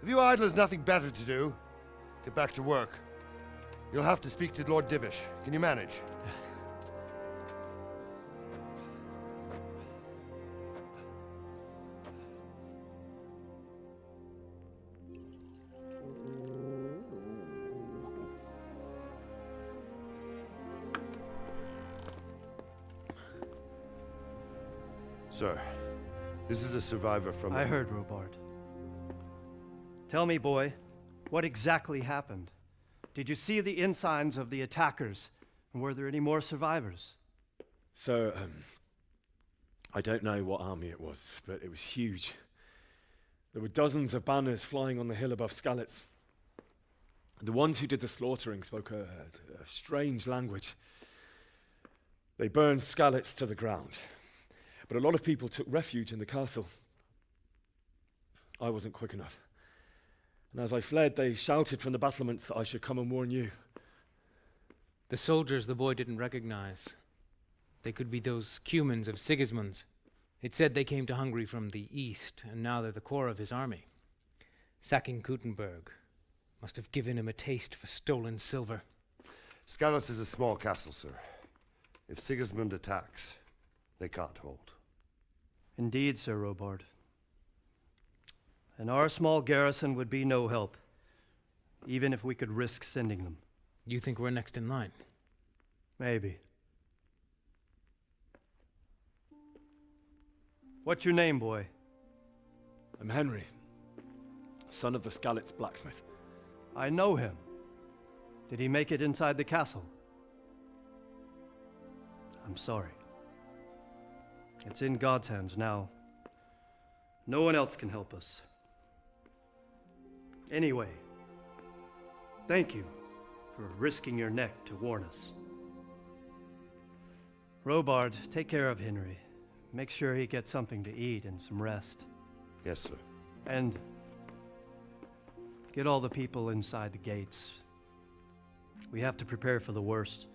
Have you idlers nothing better to do? Get back to work. You'll have to speak to Lord Divish. Can you manage? Sir, this is a survivor from... I heard, Robard. Tell me, boy, what exactly happened? Did you see the ensigns of the attackers? And were there any more survivors? So, I don't know what army it was, but it was huge. There were dozens of banners flying on the hill above Skalitz. The ones who did the slaughtering spoke a strange language. They burned Skalitz to the ground. But a lot of people took refuge in the castle. I wasn't quick enough. And as I fled, they shouted from the battlements that I should come and warn you. The soldiers the boy didn't recognize. They could be those Cumans of Sigismund's. It said they came to Hungary from the east, and now they're the core of his army. Sacking Kuttenberg must have given him a taste for stolen silver. Skalitz is a small castle, sir. If Sigismund attacks, they can't hold. Indeed, Sir Robard. And our small garrison would be no help, even if we could risk sending them. You think we're next in line? Maybe. What's your name, boy? I'm Henry, son of the Skalitz blacksmith. I know him. Did he make it inside the castle? I'm sorry. It's in God's hands now. No one else can help us. Anyway, thank you for risking your neck to warn us. Robard, take care of Henry. Make sure he gets something to eat and some rest. Yes, sir. And get all the people inside the gates. We have to prepare for the worst.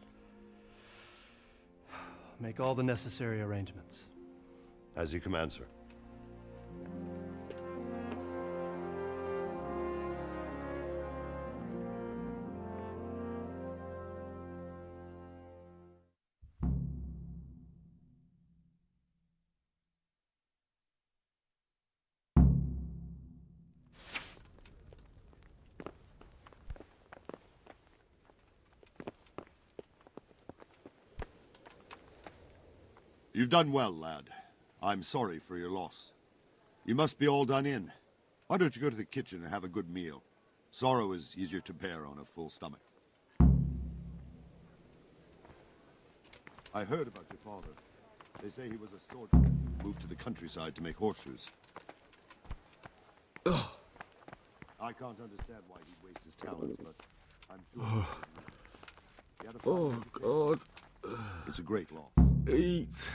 Make all the necessary arrangements. As you command, sir. You've done well, lad. I'm sorry for your loss. You must be all done in. Why don't you go to the kitchen and have a good meal? Sorrow is easier to bear on a full stomach. I heard about your father. They say he was a swordsman, moved to the countryside to make horseshoes. I can't understand why he'd waste his talents, but I'm sure... He had a fine God. It's a great loss. Eat.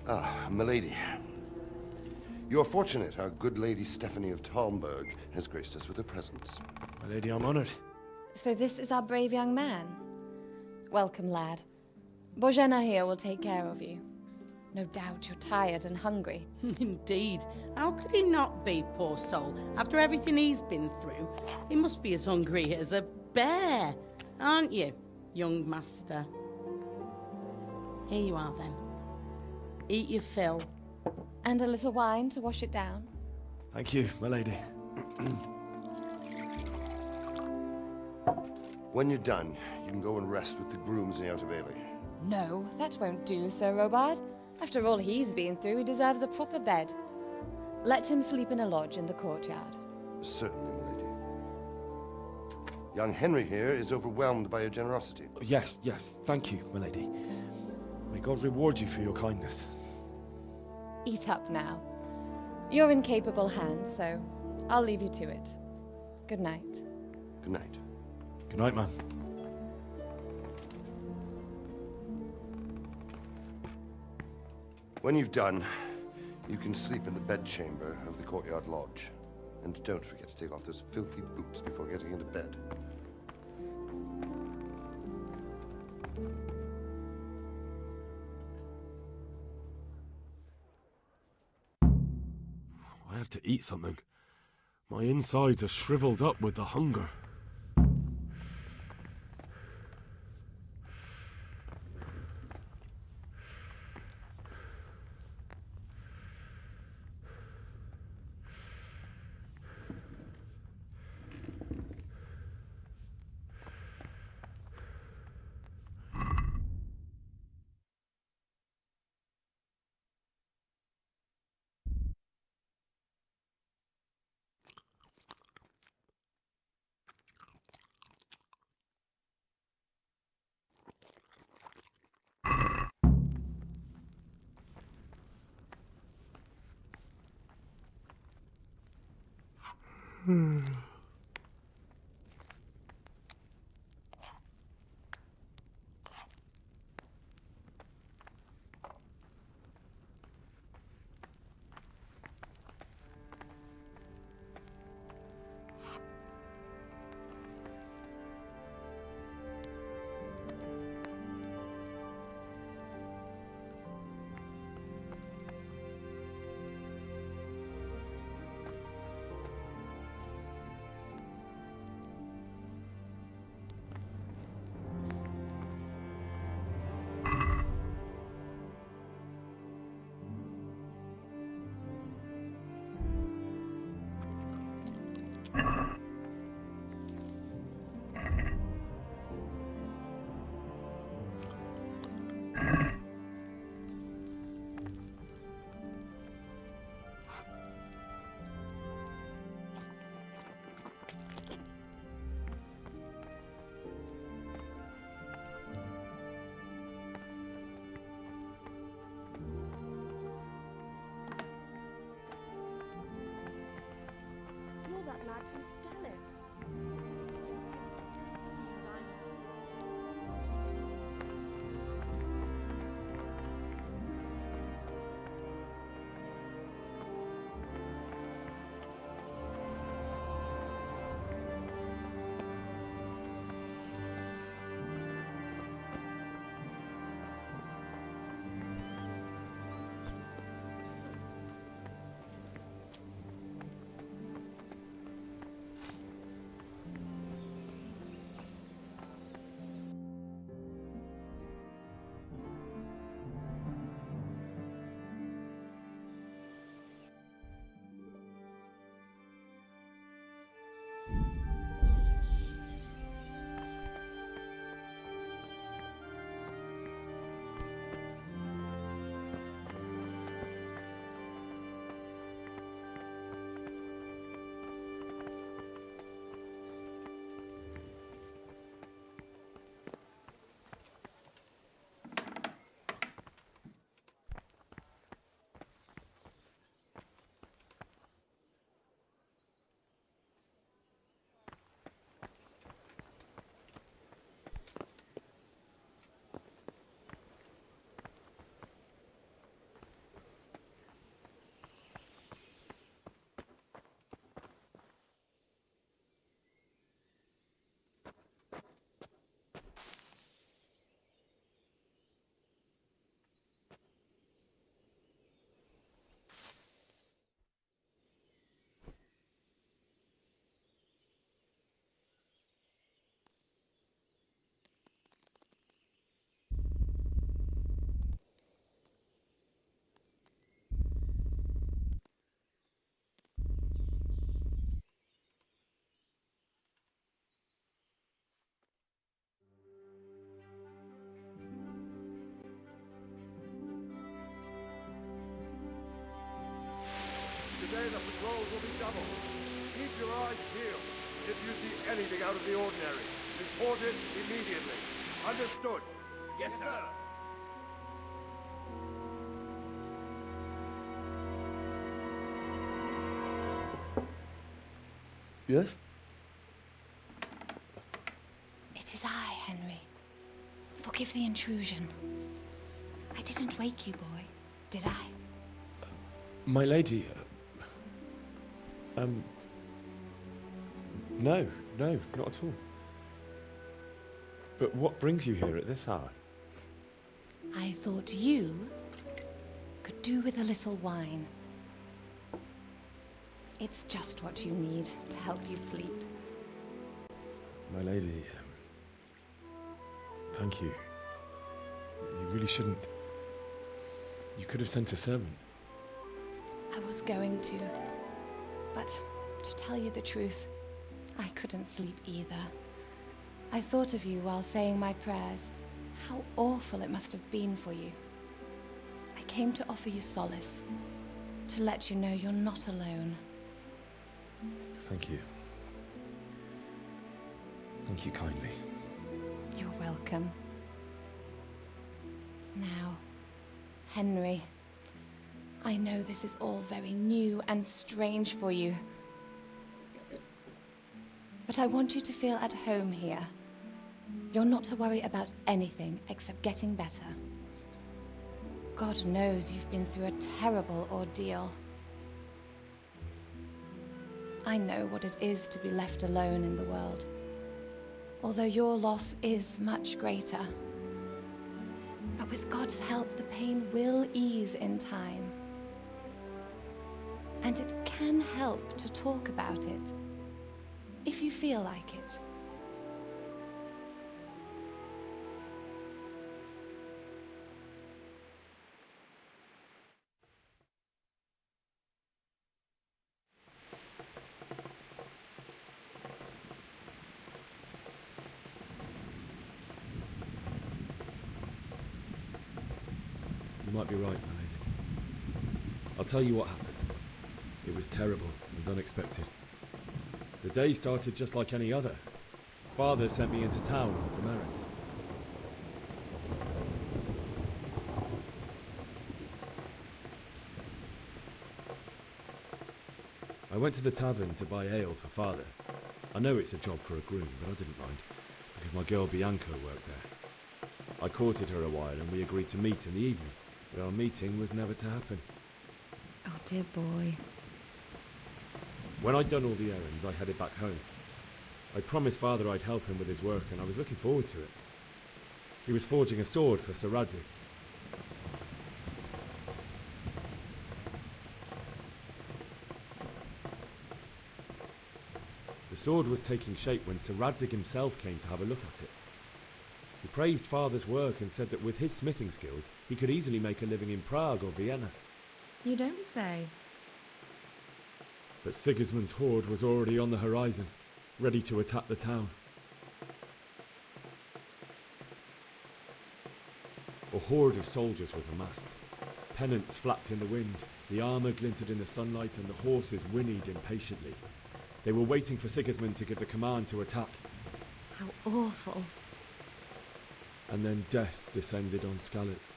Ah, milady. You're fortunate our good lady Stephanie of Talmberg has graced us with her presence. My lady, I'm honored. So this is our brave young man. Welcome, lad. Bozhena here will take care of you. No doubt you're tired and hungry. Indeed. How could he not be, poor soul? After everything he's been through, he must be as hungry as a bear, aren't you, young master? Here you are, then. Eat your fill. And a little wine to wash it down. Thank you, my lady. When you're done, you can go and rest with the grooms in the Outer Bailey. No, that won't do, Sir Robard. After all he's been through, he deserves a proper bed. Let him sleep in a lodge in the courtyard. Certainly, milady. Young Henry here is overwhelmed by your generosity. Yes, thank you, my lady. May God reward you for your kindness. Eat up now. You're in capable hands, so I'll leave you to it. Good night. Good night. Good night, man. When you've done, you can sleep in the bedchamber of the courtyard lodge. And don't forget to take off those filthy boots before getting into bed. I have to eat something. My insides are shriveled up with the hunger. You're that lad from Skalitz. Seems I know. Today the patrols will be doubled. Keep your eyes peeled. If you see anything out of the ordinary, report it immediately. Understood? Yes, sir. Yes? It is I, Henry. Forgive the intrusion. I didn't wake you, boy, did I? My lady, no, not at all. But what brings you here at this hour? I thought you could do with a little wine. It's just what you need to help you sleep. My lady, thank you. You really shouldn't. You could have sent a servant. I was going to, but to tell you the truth, I couldn't sleep either. I thought of you while saying my prayers. How awful it must have been for you. I came to offer you solace, to let you know you're not alone. Thank you. Thank you kindly. You're welcome. Now, Henry, I know this is all very new and strange for you, but I want you to feel at home here. You're not to worry about anything except getting better. God knows you've been through a terrible ordeal. I know what it is to be left alone in the world, although your loss is much greater. But with God's help, the pain will ease in time. And it can help to talk about it, if you feel like it. You might be right, my lady. I'll tell you what happened. It was terrible and unexpected. The day started just like any other. Father sent me into town on some errands. I went to the tavern to buy ale for Father. I know it's a job for a groom, but I didn't mind, because my girl Bianca worked there. I courted her a while and we agreed to meet in the evening, but our meeting was never to happen. Oh, dear boy. When I'd done all the errands, I headed back home. I promised Father I'd help him with his work, and I was looking forward to it. He was forging a sword for Sir Radzik. The sword was taking shape when Sir Radzik himself came to have a look at it. He praised Father's work and said that with his smithing skills, he could easily make a living in Prague or Vienna. You don't say. But Sigismund's horde was already on the horizon, ready to attack the town. A horde of soldiers was amassed. Pennants flapped in the wind, the armour glinted in the sunlight, and the horses whinnied impatiently. They were waiting for Sigismund to give the command to attack. How awful. And then death descended on Skalitz.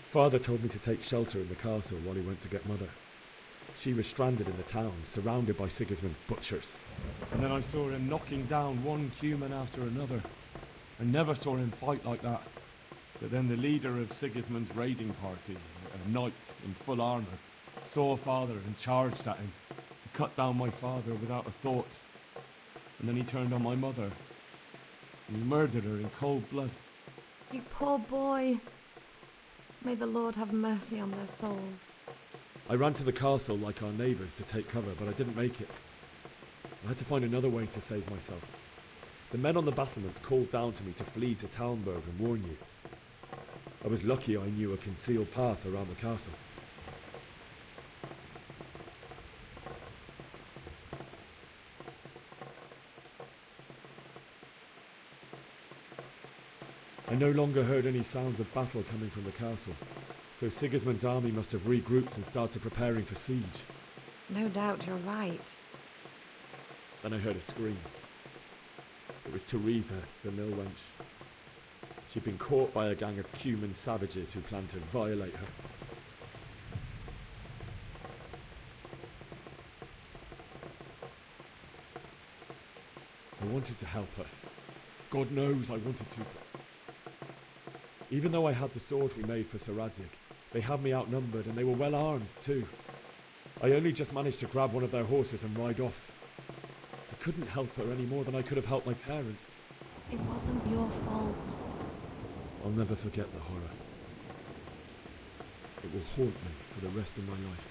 Father told me to take shelter in the castle while he went to get Mother. She was stranded in the town, surrounded by Sigismund's butchers. And then I saw him knocking down one human after another. I never saw him fight like that. But then the leader of Sigismund's raiding party, a knight in full armour, saw Father and charged at him. He cut down my father without a thought. And then he turned on my mother. And he murdered her in cold blood. You poor boy. May the Lord have mercy on their souls. I ran to the castle like our neighbours to take cover, but I didn't make it. I had to find another way to save myself. The men on the battlements called down to me to flee to Talmberg and warn you. I was lucky I knew a concealed path around the castle. I no longer heard any sounds of battle coming from the castle, so Sigismund's army must have regrouped and started preparing for siege. No doubt you're right. Then I heard a scream. It was Teresa, the mill wench. She'd been caught by a gang of Cuman savages who planned to violate her. I wanted to help her. God knows I wanted to. Even though I had the sword we made for Sir Radzik, they had me outnumbered and they were well armed too. I only just managed to grab one of their horses and ride off. I couldn't help her any more than I could have helped my parents. It wasn't your fault. I'll never forget the horror. It will haunt me for the rest of my life.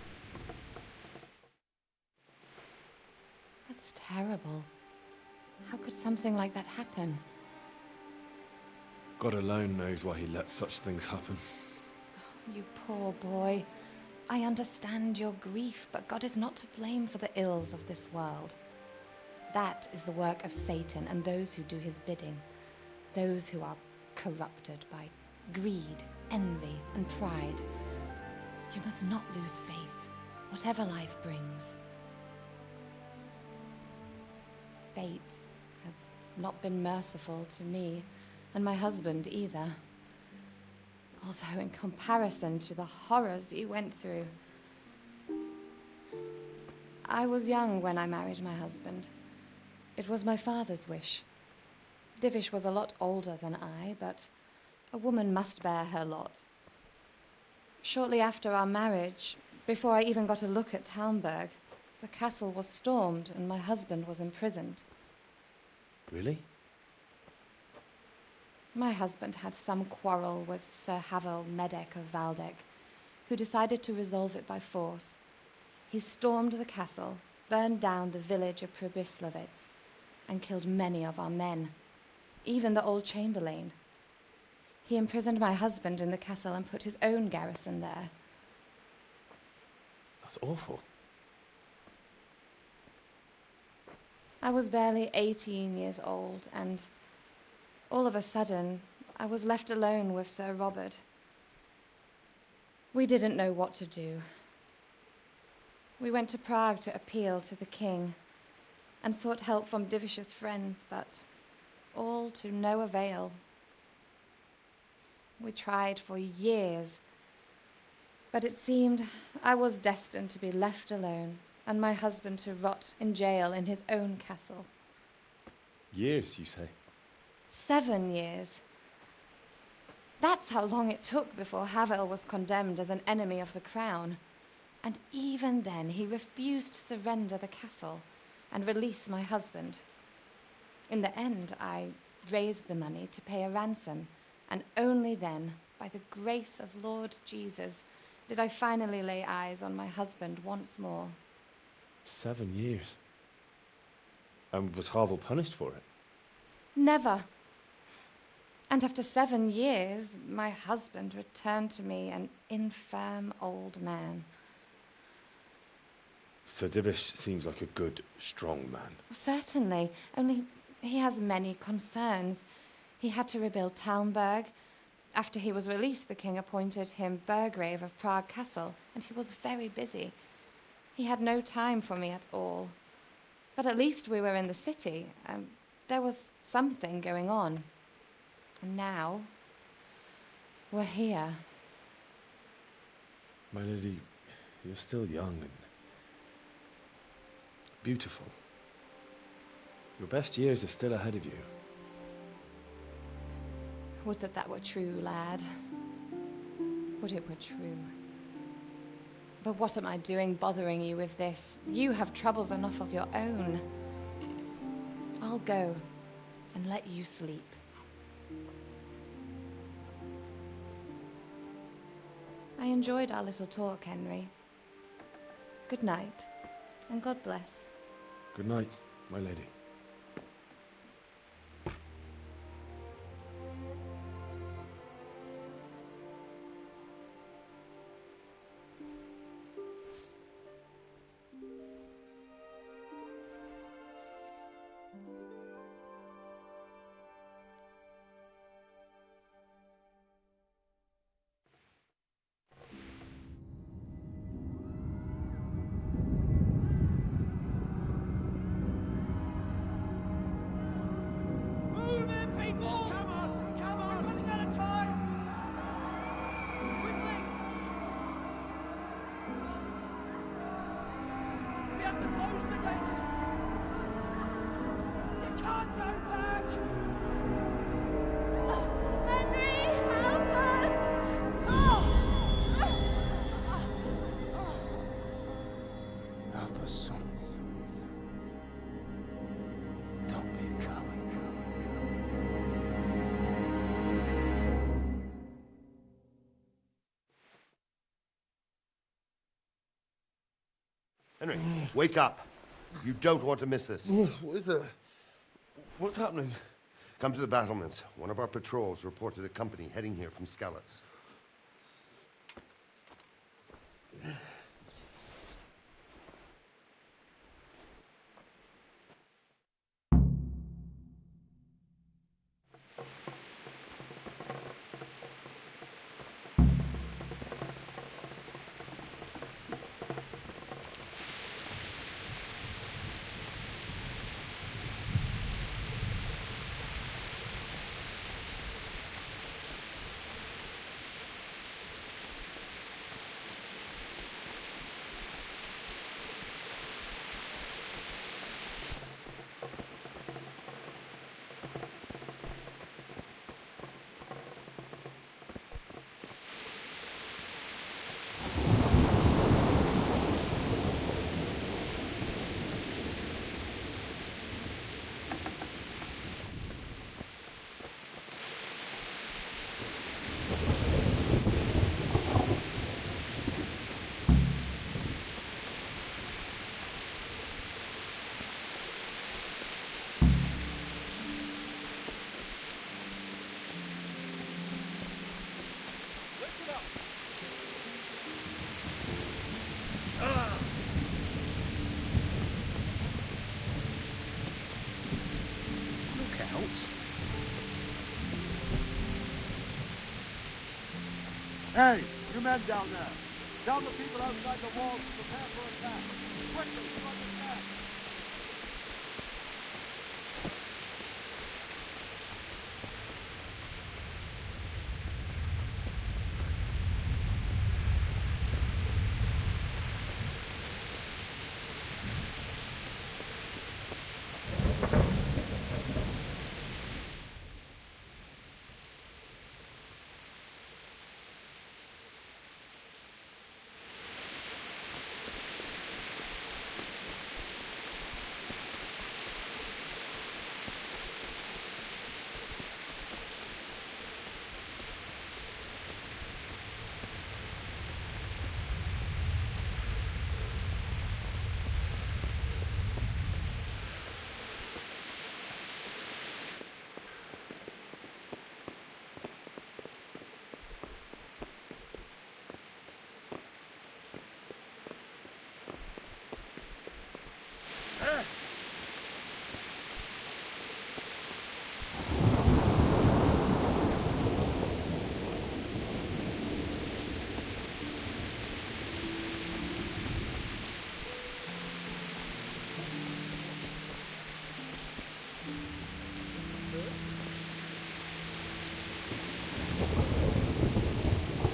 That's terrible. How could something like that happen? God alone knows why he lets such things happen. You poor boy. I understand your grief, but God is not to blame for the ills of this world. That is the work of Satan and those who do his bidding. Those who are corrupted by greed, envy, and pride. You must not lose faith, whatever life brings. Fate has not been merciful to me, and my husband either. Although in comparison to the horrors you went through. I was young when I married my husband. It was my father's wish. Divish was a lot older than I, but a woman must bear her lot. Shortly after our marriage, before I even got a look at Talmberg, the castle was stormed and my husband was imprisoned. Really? My husband had some quarrel with Sir Havel Medek of Valdek, who decided to resolve it by force. He stormed the castle, burned down the village of Pribyslavitz, and killed many of our men, even the old chamberlain. He imprisoned my husband in the castle and put his own garrison there. That's awful. I was barely 18 years old, and all of a sudden, I was left alone with Sir Robert. We didn't know what to do. We went to Prague to appeal to the king and sought help from Divish's friends, but all to no avail. We tried for years, but it seemed I was destined to be left alone and my husband to rot in jail in his own castle. Years, you say? 7 years. That's how long it took before Havel was condemned as an enemy of the crown. And even then, he refused to surrender the castle and release my husband. In the end, I raised the money to pay a ransom, and only then, by the grace of Lord Jesus, did I finally lay eyes on my husband once more. 7 years? And was Havel punished for it? Never. And after 7 years, my husband returned to me an infirm old man. Sir Divish seems like a good, strong man. Certainly, only he has many concerns. He had to rebuild Talmberg. After he was released, the king appointed him Burgrave of Prague Castle, and he was very busy. He had no time for me at all. But at least we were in the city. There was something going on. And now, we're here. My lady, you're still young and beautiful. Your best years are still ahead of you. Would that were true, lad. Would it were true. But what am I doing bothering you with this? You have troubles enough of your own. I'll go and let you sleep. I enjoyed our little talk, Henry. Good night, and God bless. Good night, my lady. Henry, wake up. You don't want to miss this. What is it? What's happening? Come to the battlements. One of our patrols reported a company heading here from Skalitz. Hey, you men down there. Tell the people outside the walls to prepare for attack. Quickly, you understand?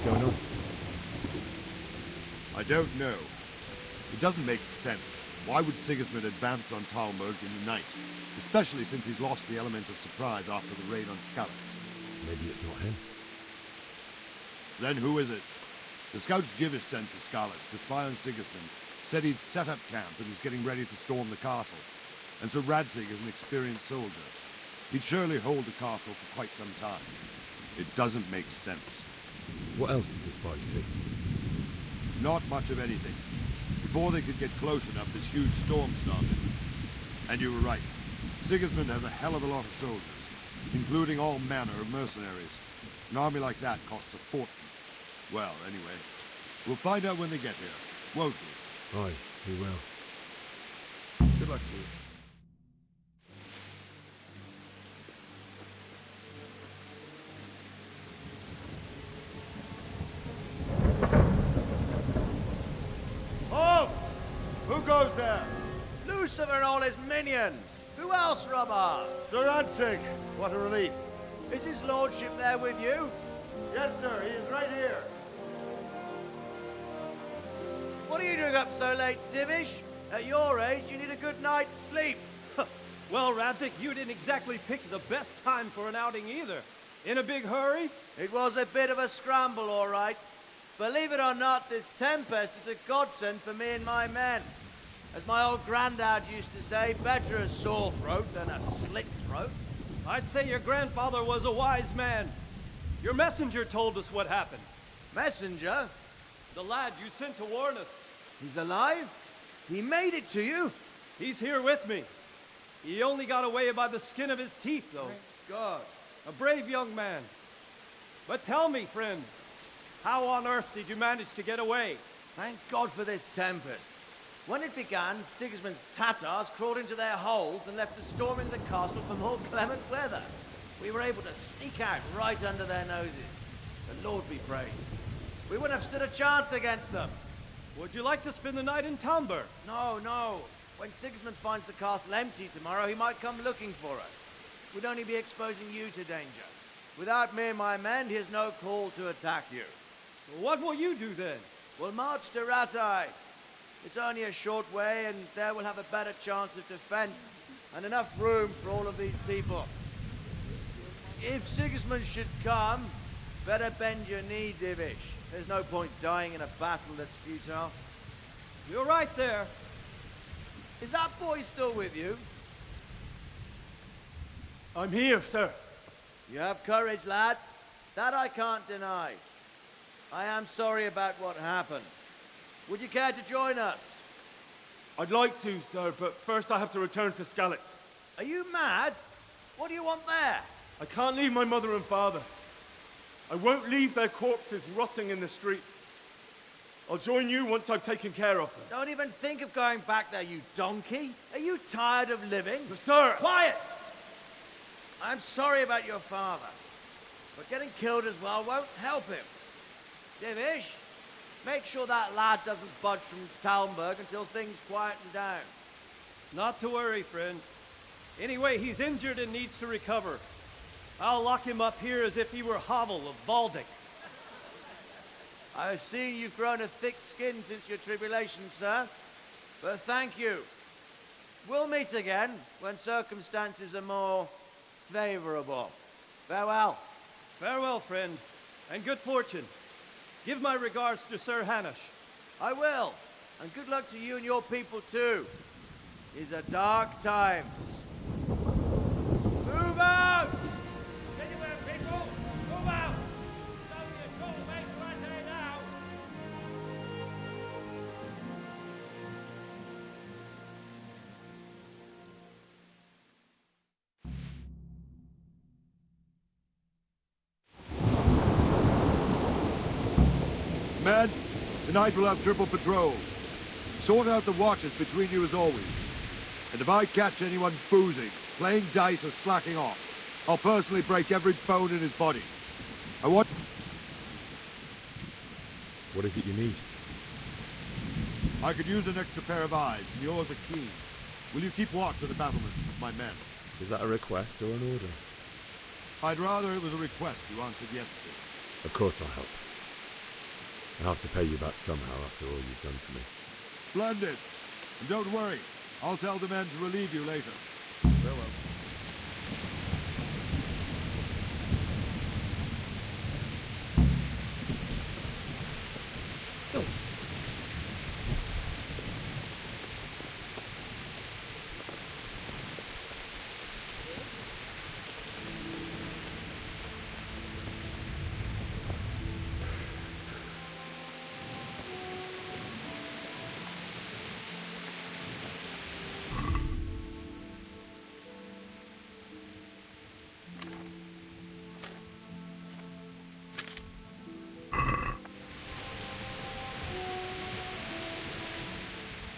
Going on? I don't know. It doesn't make sense. Why would Sigismund advance on Talmberg in the night? Especially since he's lost the element of surprise after the raid on Skalitz. Maybe it's not him. Then who is it? The scouts Jivish sent to Skalitz to spy on Sigismund said he'd set up camp and was getting ready to storm the castle. And so Radzig is an experienced soldier. He'd surely hold the castle for quite some time. It doesn't make sense. What else did the spies see? Not much of anything. Before they could get close enough, this huge storm started. And you were right. Sigismund has a hell of a lot of soldiers, including all manner of mercenaries. An army like that costs a fortune. Well, anyway, we'll find out when they get here, won't we? Aye, we will. Good luck to you. Halt! Who goes there? Lucifer and all his minions. Who else, Robber? Sir Radzig. What a relief. Is his lordship there with you? Yes, sir. He is right here. What are you doing up so late, Divish? At your age, you need a good night's sleep. Well, Radzig, you didn't exactly pick the best time for an outing either. In a big hurry? It was a bit of a scramble, all right. Believe it or not, this tempest is a godsend for me and my men. As my old granddad used to say, better a sore throat than a slit throat. I'd say your grandfather was a wise man. Your messenger told us what happened. Messenger? The lad you sent to warn us. He's alive? He made it to you? He's here with me. He only got away by the skin of his teeth, though. Thank God. A brave young man. But tell me, friend, how on earth did you manage to get away? Thank God for this tempest. When it began, Sigismund's Tatars crawled into their holes and left us storming the castle for more clement weather. We were able to sneak out right under their noses. The Lord be praised. We wouldn't have stood a chance against them. Would you like to spend the night in Talmberg? No, no. When Sigismund finds the castle empty tomorrow, he might come looking for us. We'd only be exposing you to danger. Without me and my men, he has no call to attack you. What will you do then? We'll march to Ratai. It's only a short way, and there we'll have a better chance of defense, and enough room for all of these people. If Sigismund should come, better bend your knee, Divish. There's no point dying in a battle that's futile. You're right there. Is that boy still with you? I'm here, sir. You have courage, lad. That I can't deny. I am sorry about what happened. Would you care to join us? I'd like to, sir, but first I have to return to Skalitz. Are you mad? What do you want there? I can't leave my mother and father. I won't leave their corpses rotting in the street. I'll join you once I've taken care of them. Don't even think of going back there, you donkey. Are you tired of living? But sir! Quiet! I'm sorry about your father, but getting killed as well won't help him. Divish, make sure that lad doesn't budge from Talmberg until things quieten down. Not to worry, friend. Anyway, he's injured and needs to recover. I'll lock him up here as if he were Havel of Baldic. I've seen you've grown a thick skin since your tribulation, sir. But thank you. We'll meet again when circumstances are more favorable. Farewell. Farewell, friend, and good fortune. Give my regards to Sir Hanush. I will. And good luck to you and your people, too. These are dark times. Move out! Anywhere, people! Move out! It's only a short way to Ratai now! Men, tonight we'll have triple patrols. Sort out the watches between you as always. And if I catch anyone boozing, playing dice or slacking off, I'll personally break every bone in his body. I want... What is it you need? I could use an extra pair of eyes, and yours are keen. Will you keep watch of the battlements with my men? Is that a request or an order? I'd rather it was a request you answered yes to. Of course I'll help. I'll have to pay you back somehow after all you've done for me. Splendid. And don't worry, I'll tell the men to relieve you later. Farewell.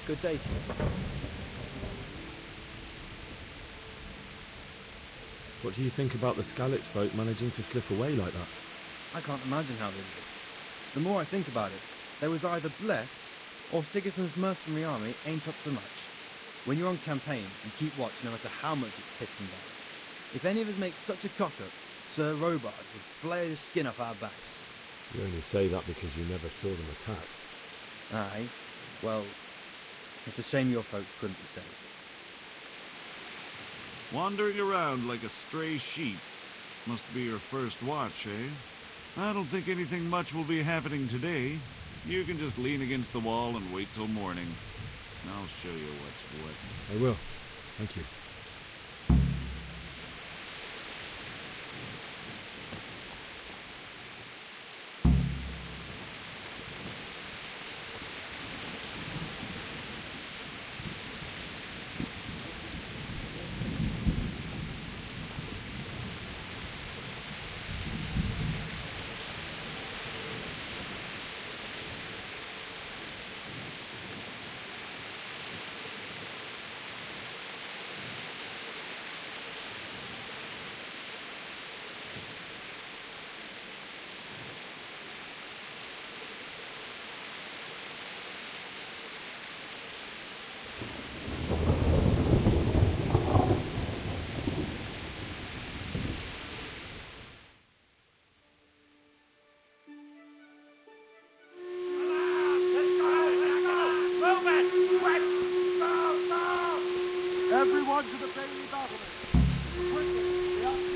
Good day to you. What do you think about the Skalitz folk managing to slip away like that? I can't imagine how they did it. The more I think about it, they was either blessed, or Sigismund's mercenary army ain't up to much. When you're on campaign, you keep watch no matter how much it's pissing down. If any of us make such a cock-up, Sir Robard would flay the skin off our backs. You only say that because you never saw them attack. Aye, well, it's a shame your folks couldn't be saved. Wandering around like a stray sheep. Must be your first watch, eh? I don't think anything much will be happening today. You can just lean against the wall and wait till morning. I'll show you what's what. I will. Thank you. Everyone to the Bailey battlement! Quickly, the outfit.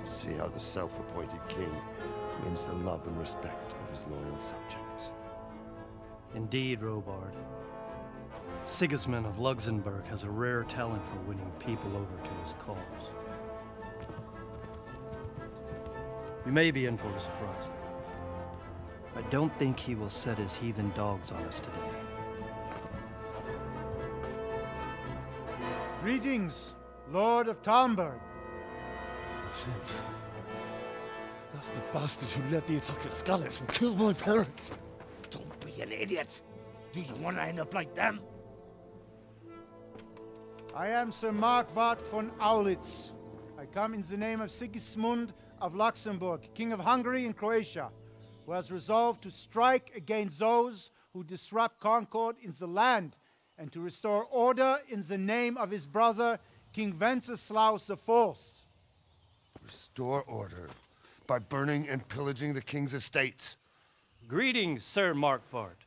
See how the self-appointed king wins the love and respect of his loyal subjects. Indeed, Robard. Sigismund of Luxembourg has a rare talent for winning people over to his cause. We may be in for a surprise, though. I don't think he will set his heathen dogs on us today. Greetings, Lord of Talmberg. That's the bastard who led the attack at Scarlet and killed my parents. Don't be an idiot. Do you want to end up like them? I am Sir Markwart von Aulitz. I come in the name of Sigismund of Luxembourg, King of Hungary and Croatia, who has resolved to strike against those who disrupt concord in the land and to restore order in the name of his brother, King Wenceslaus IV. Restore order by burning and pillaging the king's estates. Greetings, Sir Markwart.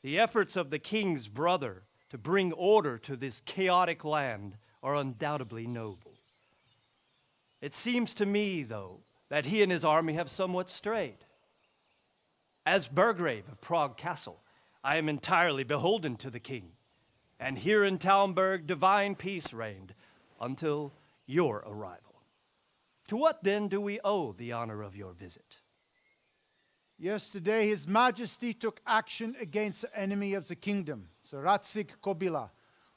The efforts of the king's brother to bring order to this chaotic land are undoubtedly noble. It seems to me, though, that he and his army have somewhat strayed. As Burgrave of Prague Castle, I am entirely beholden to the king, and here in Talmberg divine peace reigned until your arrival. To what then do we owe the honor of your visit? Yesterday, His Majesty took action against the enemy of the kingdom, Sir Radzig Kobyla,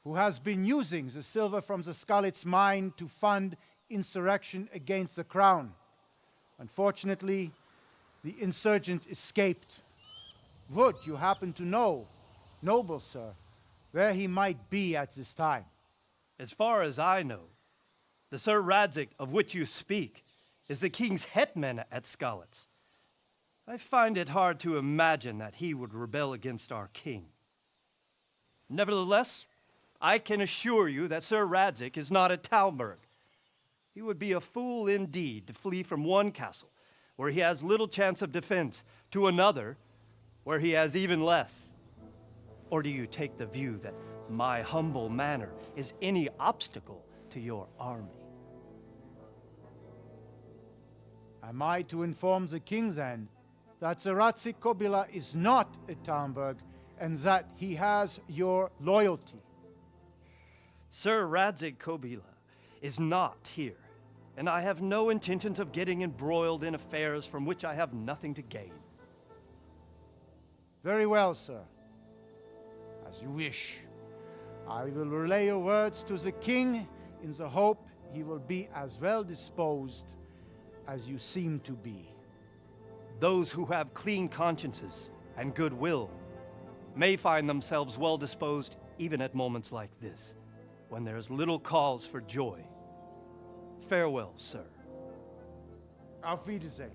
who has been using the silver from the Skalitz mine to fund insurrection against the crown. Unfortunately, the insurgent escaped. Would you happen to know, noble sir, where he might be at this time? As far as I know, the Sir Radzig of which you speak is the king's hetman at Skalitz. I find it hard to imagine that he would rebel against our king. Nevertheless, I can assure you that Sir Radzig is not at Talmberg. He would be a fool indeed to flee from one castle, where he has little chance of defense, to another, where he has even less. Or do you take the view that my humble manner is any obstacle to your army? Am I to inform the king then that Sir Radzig Kobyla is not at Talmberg and that he has your loyalty? Sir Radzig Kobyla is not here, and I have no intentions of getting embroiled in affairs from which I have nothing to gain. Very well, sir. As you wish. I will relay your words to the king in the hope he will be as well disposed as you seem to be. Those who have clean consciences and goodwill may find themselves well disposed even at moments like this, when there is little cause for joy. Farewell, sir. Auf Wiedersehen.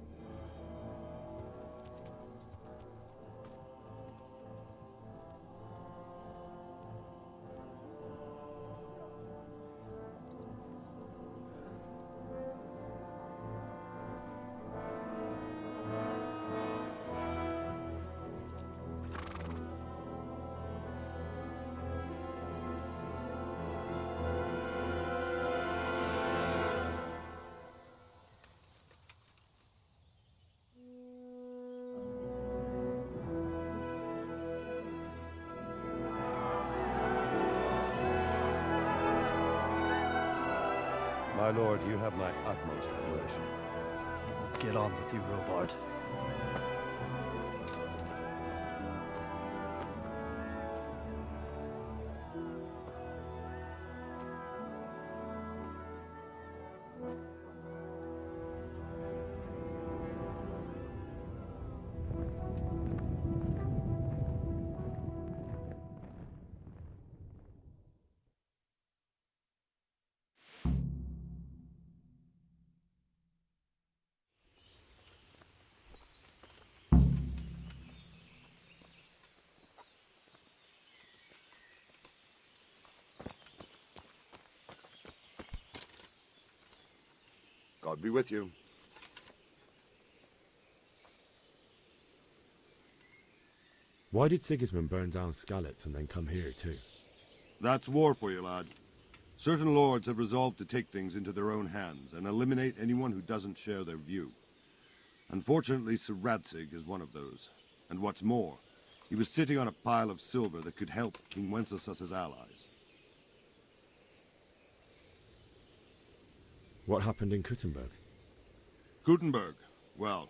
My lord, you have my utmost admiration. Get on with you, Robard. God be with you. Why did Sigismund burn down Skalitz and then come here too? That's war for you, lad. Certain lords have resolved to take things into their own hands and eliminate anyone who doesn't share their view. Unfortunately, Sir Radzig is one of those. And what's more, he was sitting on a pile of silver that could help King Wenceslas's allies. What happened in Kuttenberg? Gutenberg, well,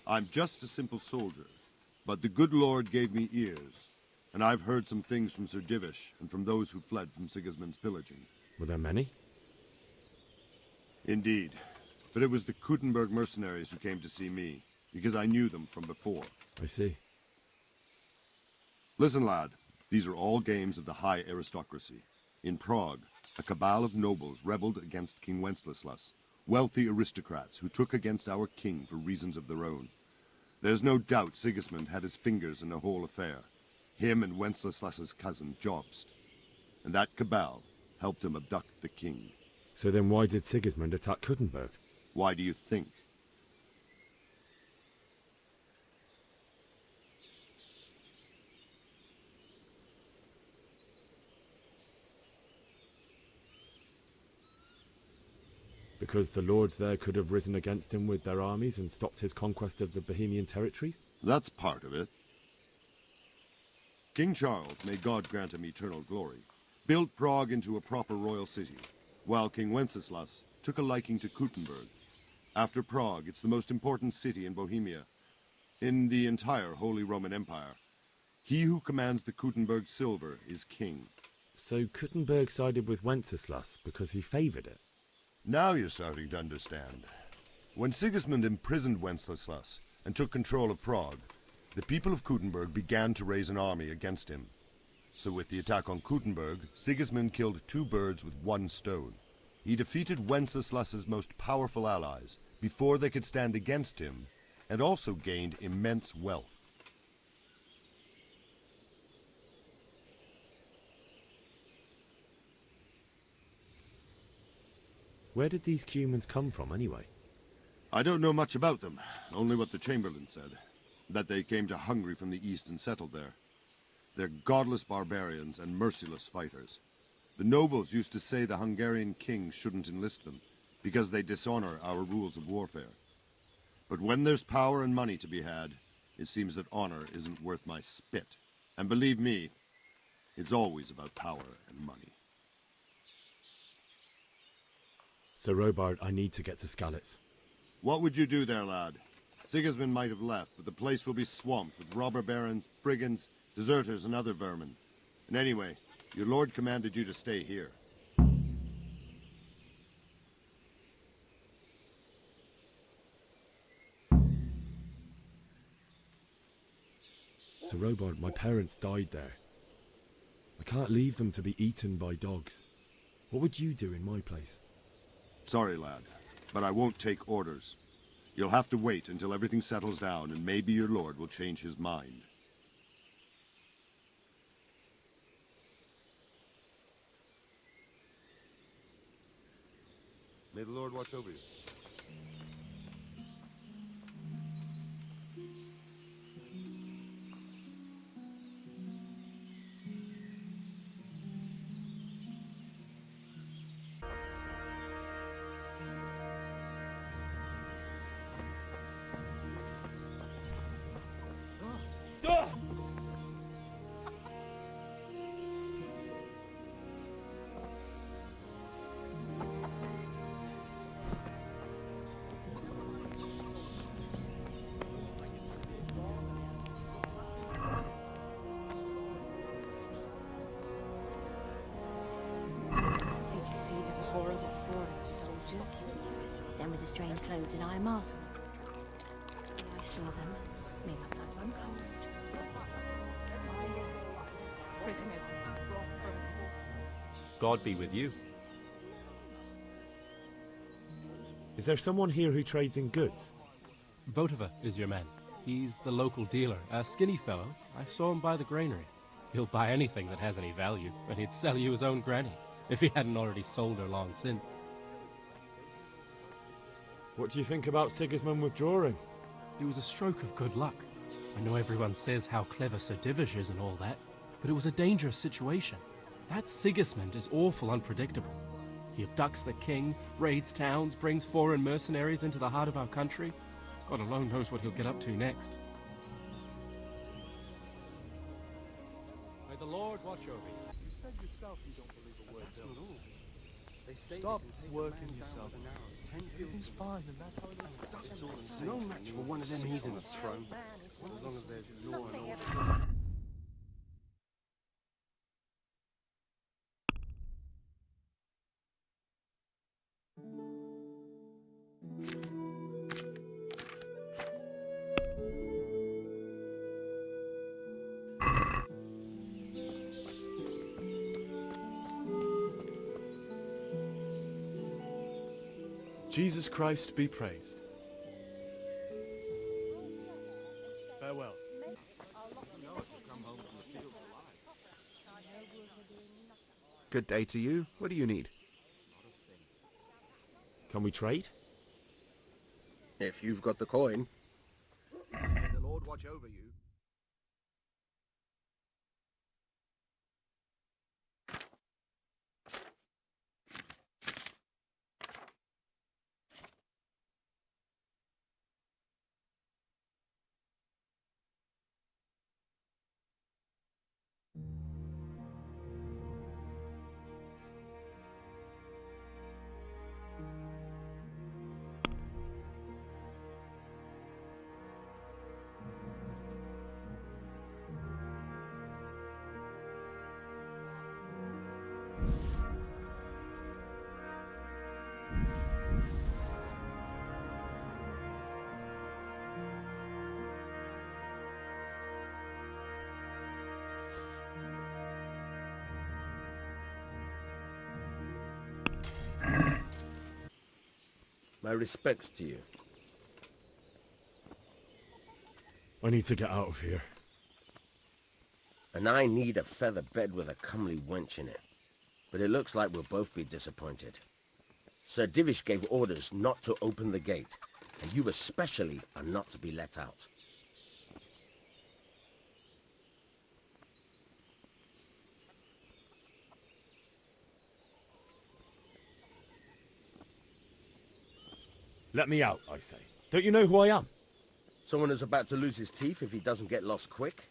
I'm just a simple soldier, but the good Lord gave me ears, and I've heard some things from Sir Divish and from those who fled from Sigismund's pillaging. Were there many? Indeed, but it was the Kuttenberg mercenaries who came to see me, because I knew them from before. I see. Listen, lad, these are all games of the high aristocracy. In Prague, a cabal of nobles rebelled against King Wenceslas, wealthy aristocrats who took against our king for reasons of their own. There's no doubt Sigismund had his fingers in the whole affair, him and Wenceslas's cousin Jobst. And that cabal helped him abduct the king. So then why did Sigismund attack Kuttenberg? Why do you think? Because the lords there could have risen against him with their armies and stopped his conquest of the Bohemian territories? That's part of it. King Charles, may God grant him eternal glory, built Prague into a proper royal city, while King Wenceslas took a liking to Kuttenberg. After Prague, it's the most important city in Bohemia, in the entire Holy Roman Empire. He who commands the Kuttenberg silver is king. So Kuttenberg sided with Wenceslas because he favoured it? Now you're starting to understand. When Sigismund imprisoned Wenceslas and took control of Prague, the people of Kuttenberg began to raise an army against him. So with the attack on Kuttenberg, Sigismund killed two birds with one stone. He defeated Wenceslas's most powerful allies before they could stand against him, and also gained immense wealth. Where did these Cumans come from, anyway? I don't know much about them, only what the Chamberlain said. That they came to Hungary from the east and settled there. They're godless barbarians and merciless fighters. The nobles used to say the Hungarian king shouldn't enlist them, because they dishonor our rules of warfare. But when there's power and money to be had, it seems that honor isn't worth my spit. And believe me, it's always about power and money. So, Robard, I need to get to Skalitz. What would you do there, lad? Sigismund might have left, but the place will be swamped with robber barons, brigands, deserters, and other vermin. And anyway, your lord commanded you to stay here. So, Robard, my parents died there. I can't leave them to be eaten by dogs. What would you do in my place? Sorry, lad, but I won't take orders. You'll have to wait until everything settles down, and maybe your lord will change his mind. May the Lord watch over you. Did you see them horrible foreign soldiers? Them with the strange clothes and iron masks on them. I saw them. Made my blood run cold. Prisoners. God be with you. Is there someone here who trades in goods? Votova is your man. He's the local dealer, a skinny fellow. I saw him by the granary. He'll buy anything that has any value, and he'd sell you his own granny, if he hadn't already sold her long since. What do you think about Sigismund withdrawing? It was a stroke of good luck. I know everyone says how clever Sir Divish is and all that, but it was a dangerous situation. That Sigismund is awful unpredictable. He abducts the king, raids towns, brings foreign mercenaries into the heart of our country. God alone knows what he'll get up to next. May the Lord watch over you. You said yourself you don't believe a word they'll say. They say Stop they can take working a man yourself. down with an arrow, 10 Everything's kills. fine, and that's how it is. It's all the same. No match for one of them heathens, throne. As long as there's law and order. Jesus Christ be praised. Farewell. Good day to you. What do you need? Can we trade? If you've got the coin. May the Lord watch over you. My respects to you. I need to get out of here. And I need a feather bed with a comely wench in it. But it looks like we'll both be disappointed. Sir Divish gave orders not to open the gate, and you especially are not to be let out. Let me out, I say. Don't you know who I am? Someone who's about to lose his teeth if he doesn't get lost quick?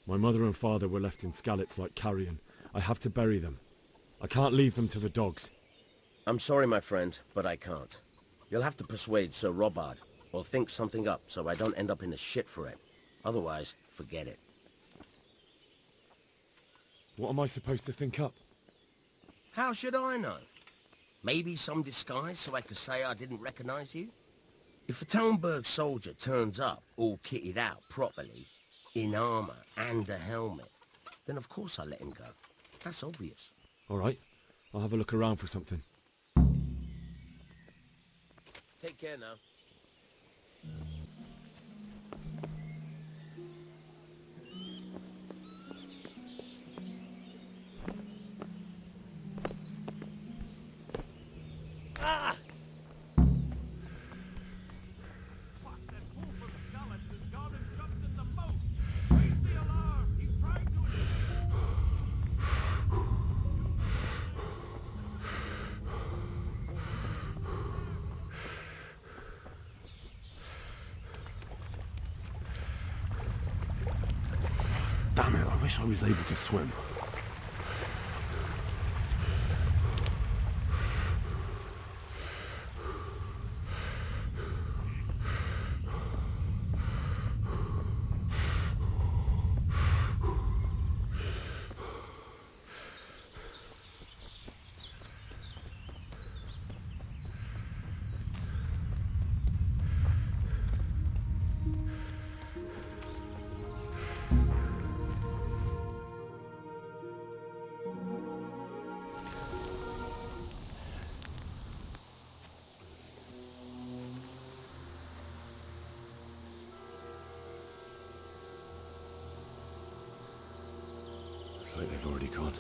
My mother and father were left in Skalitz like carrion. I have to bury them. I can't leave them to the dogs. I'm sorry, my friend, but I can't. You'll have to persuade Sir Robard, or think something up so I don't end up in a shit for it. Otherwise, forget it. What am I supposed to think up? How should I know? Maybe some disguise so I could say I didn't recognize you? If a Talmberg soldier turns up all kitted out properly, in armor and a helmet, then of course I let him go. That's obvious. All right, I'll have a look around for something. Take care now. Ah! Damn it, I wish I was able to swim. Looks like they've already gone.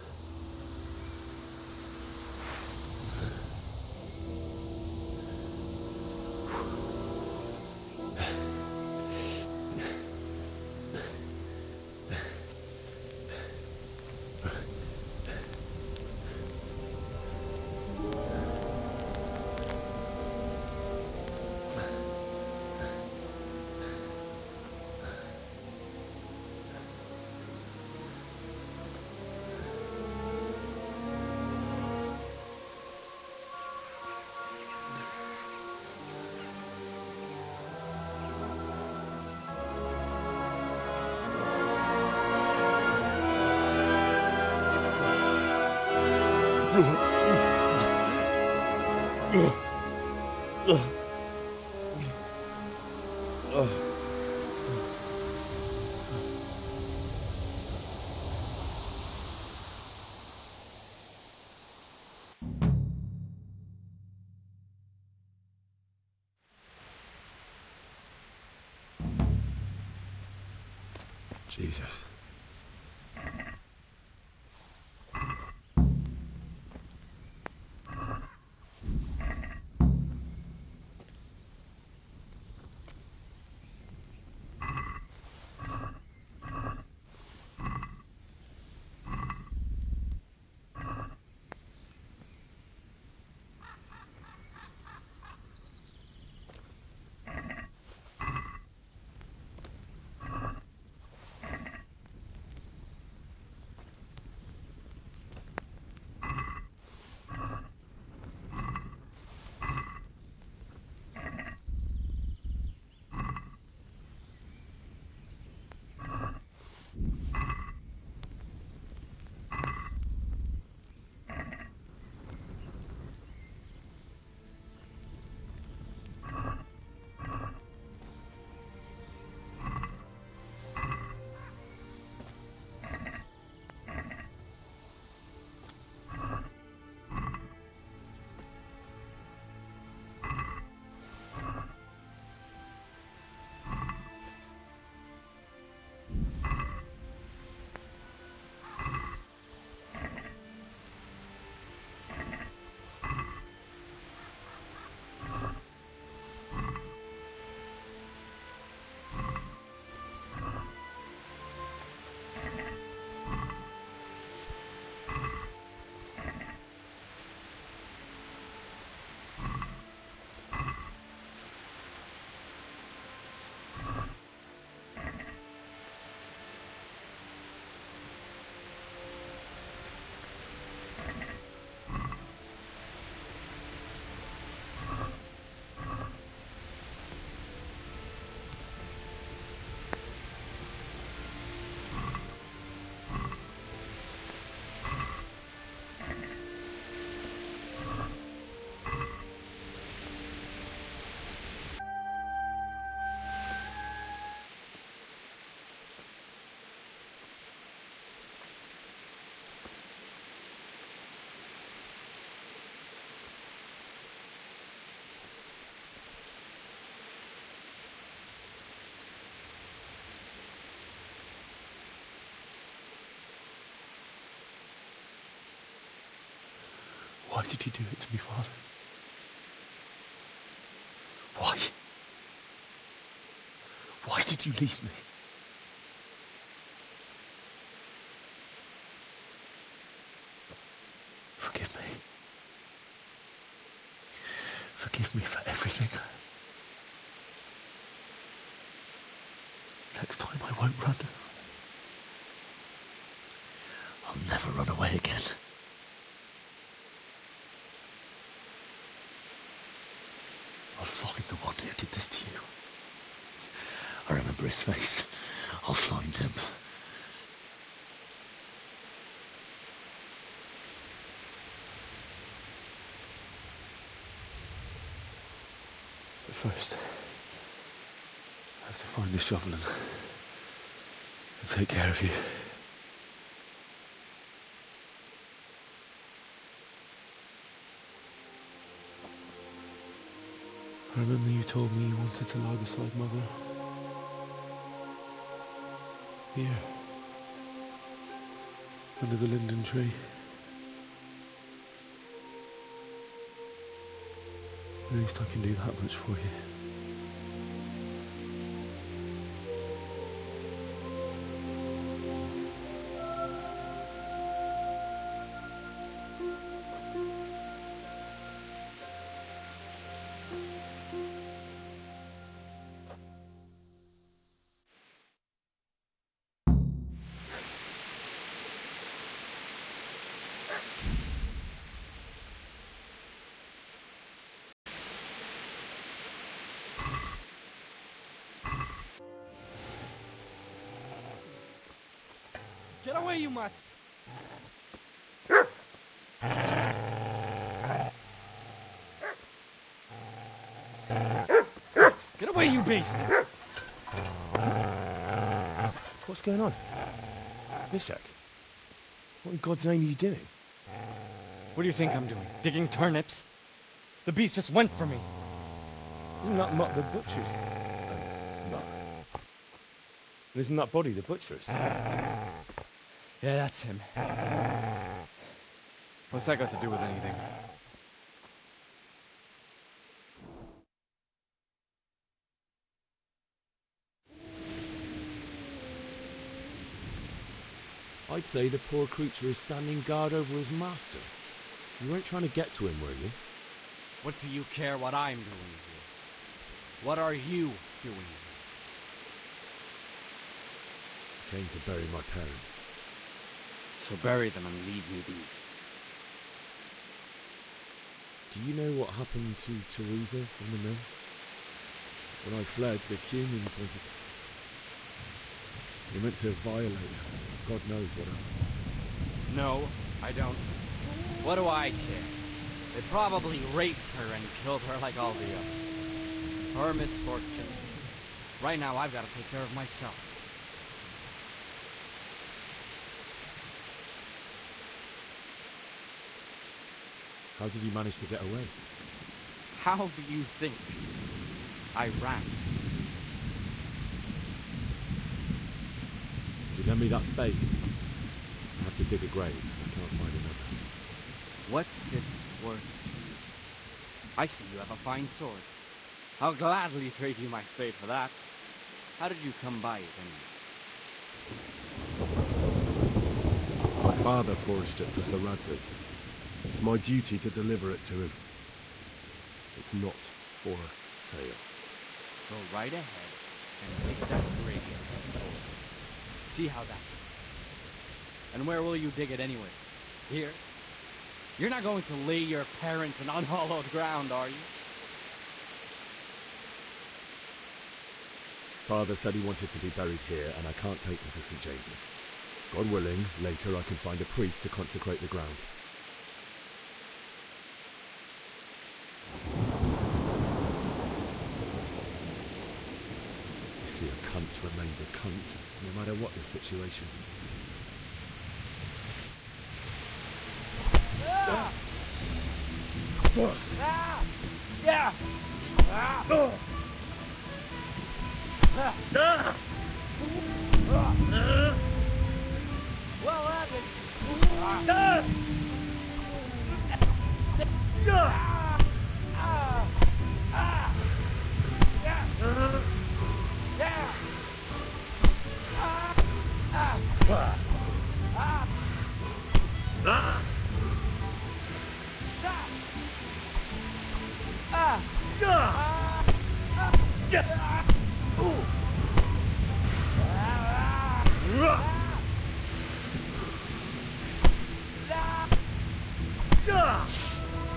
Jesus. Why did you do it to me, Father? Why? Why did you leave me? Forgive me. Forgive me for everything. Next time I won't run. I'll never run away again. I'll find the one who did this to you. I remember his face. I'll find him. But first, I have to find the shovel and take care of you. I remember you told me you wanted to lie beside Mother. Here. Under the linden tree. At least I can do that much for you. Get away, you mutt! Get away, you beast! What's going on? Mishak, what in God's name are you doing? What do you think I'm doing? Digging turnips? The beast just went for me. Isn't that Mutt the butcher's? Mutt. And isn't that body the butcher's? Yeah, that's him. What's that got to do with anything? I'd say the poor creature is standing guard over his master. You weren't trying to get to him, were you? What do you care what I'm doing here? What are you doing here? Came to bury my parents. So bury them and leave me be. Do you know what happened to Teresa from the mill? When I fled, the Cumans wanted to... They meant to violate her. God knows what else. No, I don't. What do I care? They probably raped her and killed her like all the others. Her misfortune. Right now, I've got to take care of myself. How did you manage to get away? How do you think I ran? Would you lend me that spade? I have to dig a grave. I can't find another. What's it worth to you? I see you have a fine sword. I'll gladly trade you my spade for that. How did you come by it, anyway? My father forged it for Sir Radzik. It's my duty to deliver it to him. It's not for sale. Go right ahead and dig that grave with that sword. See how that goes. And where will you dig it anyway? Here? You're not going to lay your parents in unhallowed ground, are you? Father said he wanted to be buried here, and I can't take them to St. James's. God willing, later I can find a priest to consecrate the ground. You see, a cunt remains a cunt, no matter what the situation. Well,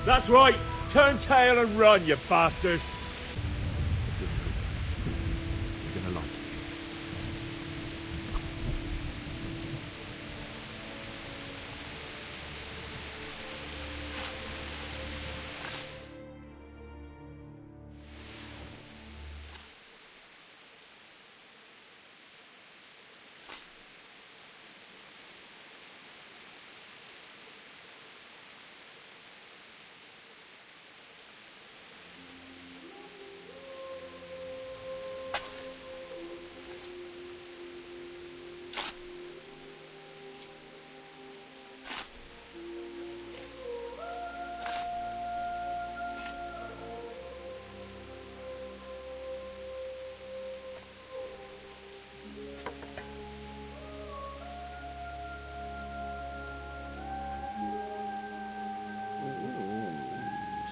That's right! Turn tail and run, you bastard! You're gonna like it.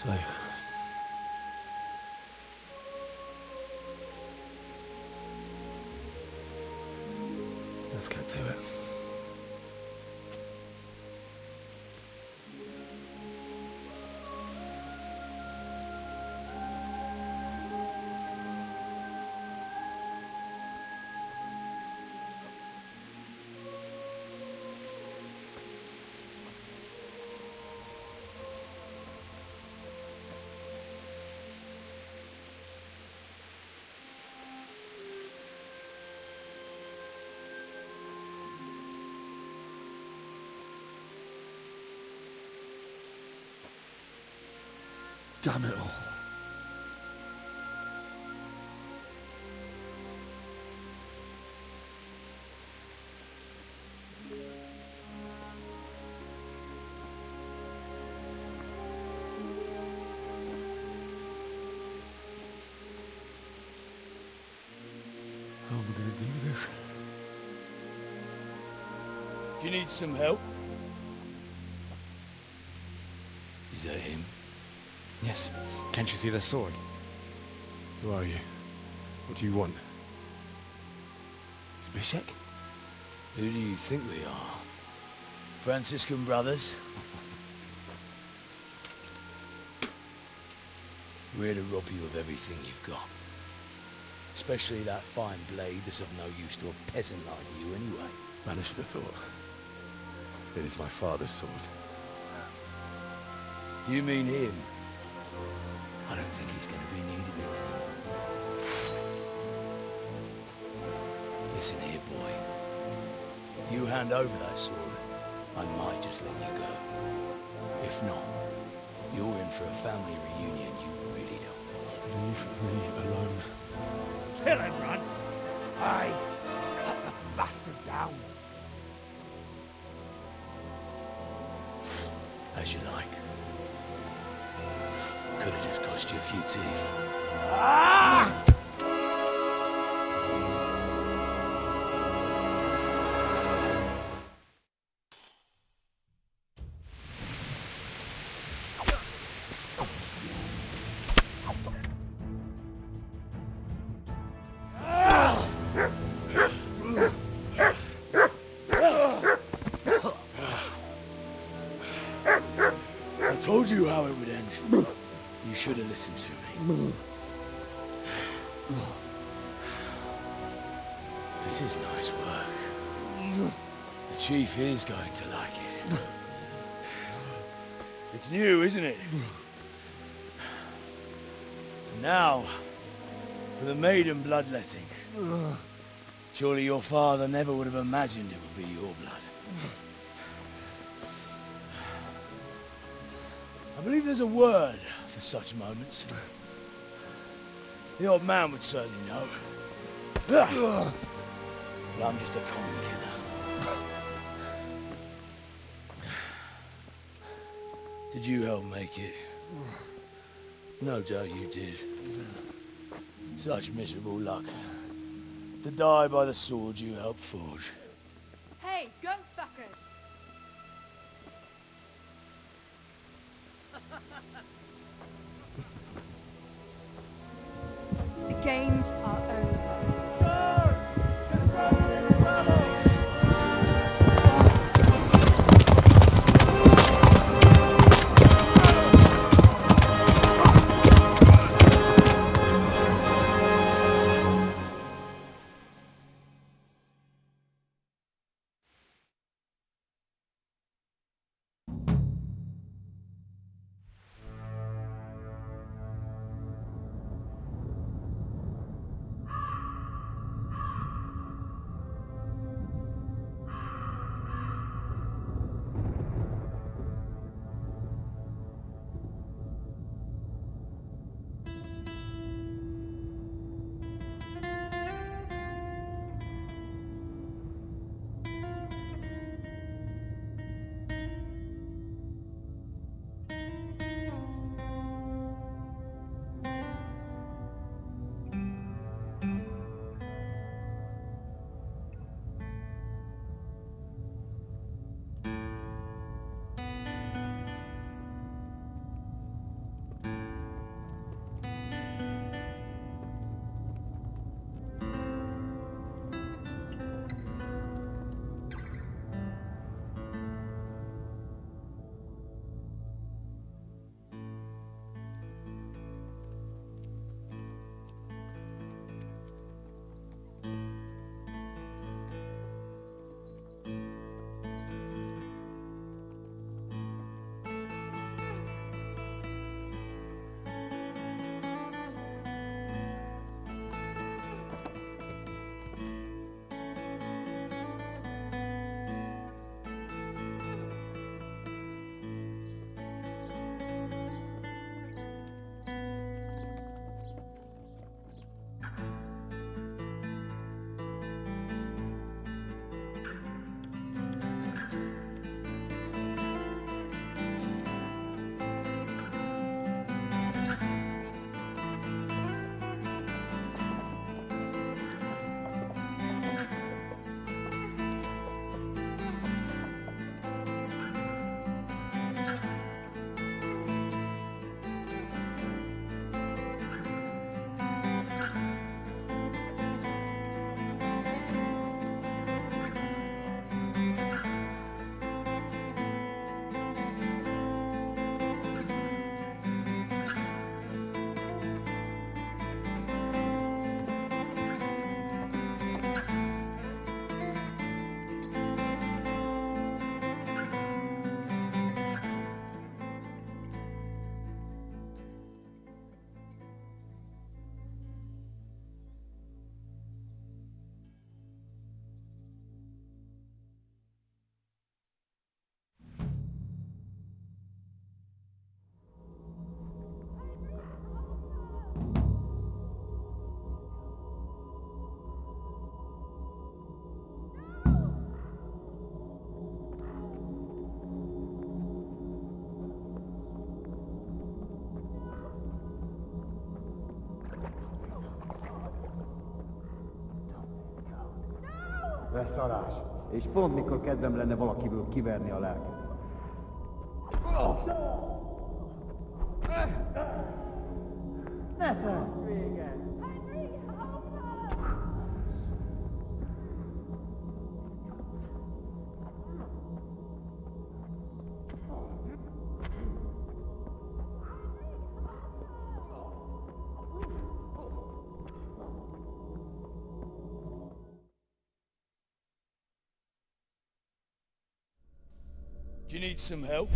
So, let's get to it. Damn it all. How am I going to do this? Do you need some help? Is that him? Yes. Can't you see the sword? Who are you? What do you want? Zbyszek? Who do you think we are? Franciscan brothers? We're here to rob you of everything you've got. Especially that fine blade that's of no use to a peasant like you anyway. Banish the thought. It is my father's sword. You mean him? I don't think he's going to be needing it anymore. Listen here, boy. You hand over that sword, I might just let you go. If not, you're in for a family reunion you really don't. Leave me alone. Kill him, Runt! Aye, cut the bastard down. As you like. Could have just cost you a few teeth. Ah! I told you how it would end. You should have listened to me. This is nice work. The chief is going to like it. It's new, isn't it? Now, for the maiden bloodletting. Surely your father never would have imagined it would be your blood. I believe there's a word for such moments. The old man would certainly know. But I'm just a common killer. Did you help make it? No doubt you did. Such miserable luck. To die by the sword you helped forge. Hey, go fuckers! The games are over. Beszarás. És pont mikor kedvem lenne valakiből kiverni a lelket. Nesze! Vége! Do you need some help?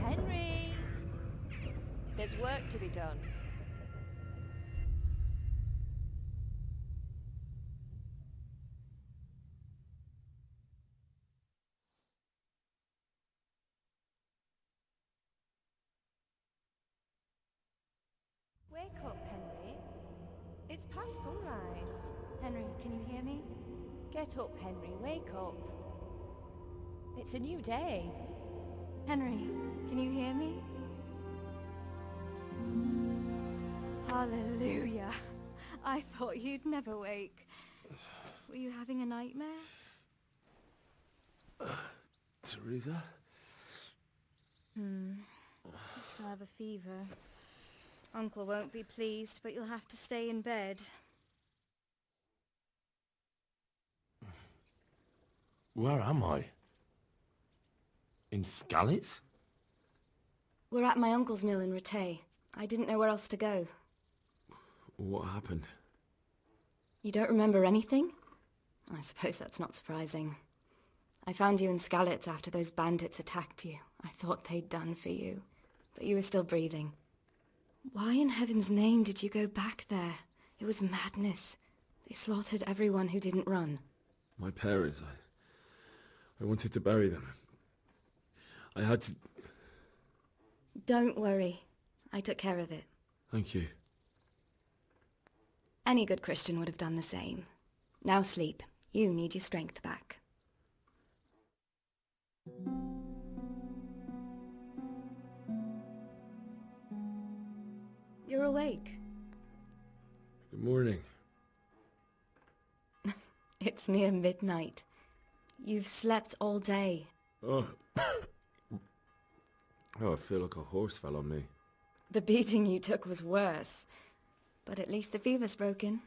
Henry! There's work to be done. Wake up, Henry. It's past sunrise. Henry, can you hear me? Get up, Henry. Wake up. It's a new day. Henry, can you hear me? Hallelujah. I thought you'd never wake. Were you having a nightmare? Teresa? You still have a fever. Uncle won't be pleased, but you'll have to stay in bed. Where am I? In Skalitz? We're at my uncle's mill in Rattay. I didn't know where else to go. What happened? You don't remember anything? I suppose that's not surprising. I found you in Skalitz after those bandits attacked you. I thought they'd done for you, but you were still breathing. Why in heaven's name did you go back there? It was madness. They slaughtered everyone who didn't run. My parents, I wanted to bury them. I had to... Don't worry. I took care of it. Thank you. Any good Christian would have done the same. Now sleep. You need your strength back. You're awake. Good morning. It's near midnight. You've slept all day. Oh. Oh, I feel like a horse fell on me. The beating you took was worse. But at least the fever's broken.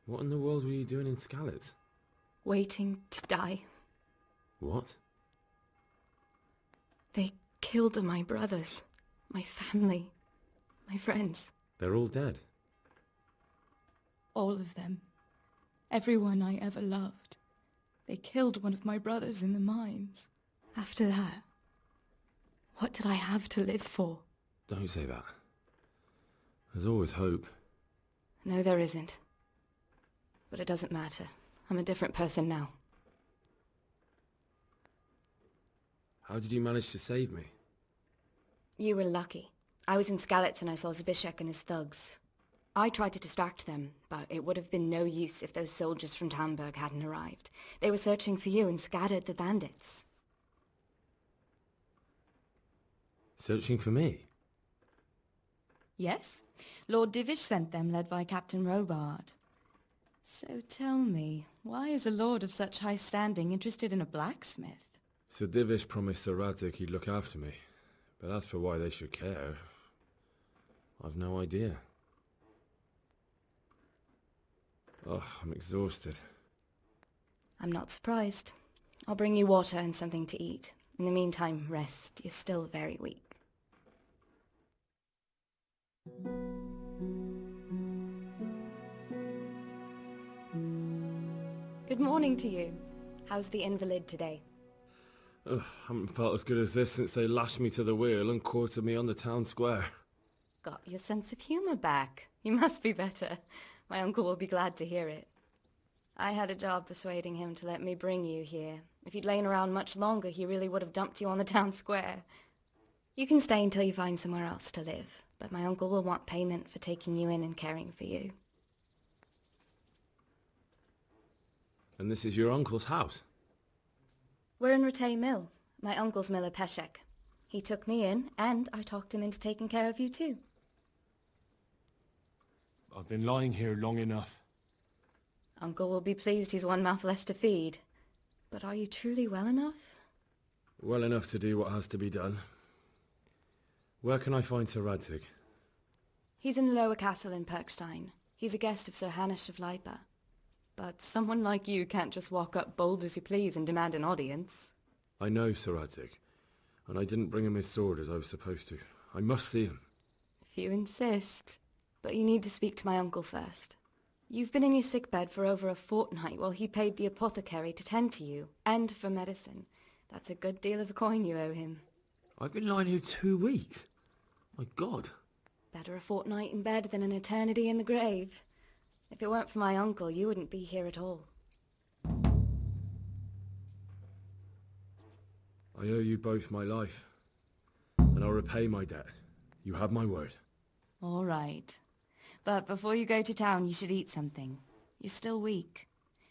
What in the world were you doing in Skalitz? Waiting to die. What? They killed my brothers, my family, my friends. They're all dead. All of them. Everyone I ever loved. They killed one of my brothers in the mines. After that, what did I have to live for? Don't say that. There's always hope. No, there isn't. But it doesn't matter. I'm a different person now. How did you manage to save me? You were lucky. I was in Skalitz and I saw Zbyszek and his thugs. I tried to distract them, but it would have been no use if those soldiers from Tamburg hadn't arrived. They were searching for you and scattered the bandits. Searching for me? Yes. Lord Divish sent them, led by Captain Robard. So tell me, why is a lord of such high standing interested in a blacksmith? Sir Divish promised Sir Radzig he'd look after me. But as for why they should care, I've no idea. Oh, I'm exhausted. I'm not surprised. I'll bring you water and something to eat. In the meantime, rest. You're still very weak. Good morning to you. How's the invalid today? Ugh, haven't felt as good as this since they lashed me to the wheel and quartered me on the town square. got your sense of humor back. You must be better. My uncle will be glad to hear it. I had a job persuading him to let me bring you here. If you'd lain around much longer, he really would have dumped you on the town square. You can stay until you find somewhere else to live, but my uncle will want payment for taking you in and caring for you. And this is your uncle's house? We're in Rattay Mill. My uncle's miller Peshek. He took me in, and I talked him into taking care of you too. I've been lying here long enough. Uncle will be pleased he's one mouth less to feed. But are you truly well enough? Well enough to do what has to be done. Where can I find Sir Radzig? He's in the lower castle in Perkstein. He's a guest of Sir Hanush of Leipa. But someone like you can't just walk up bold as you please and demand an audience. I know Sir Radzig, and I didn't bring him his sword as I was supposed to. I must see him. If you insist. But you need to speak to my uncle first. You've been in your sickbed for over a fortnight while he paid the apothecary to tend to you, and for medicine. That's a good deal of a coin you owe him. I've been lying here 2 weeks. My God. Better a fortnight in bed than an eternity in the grave. If it weren't for my uncle, you wouldn't be here at all. I owe you both my life, and I'll repay my debt. You have my word. All right. But before you go to town, you should eat something. You're still weak.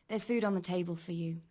There's food on the table for you.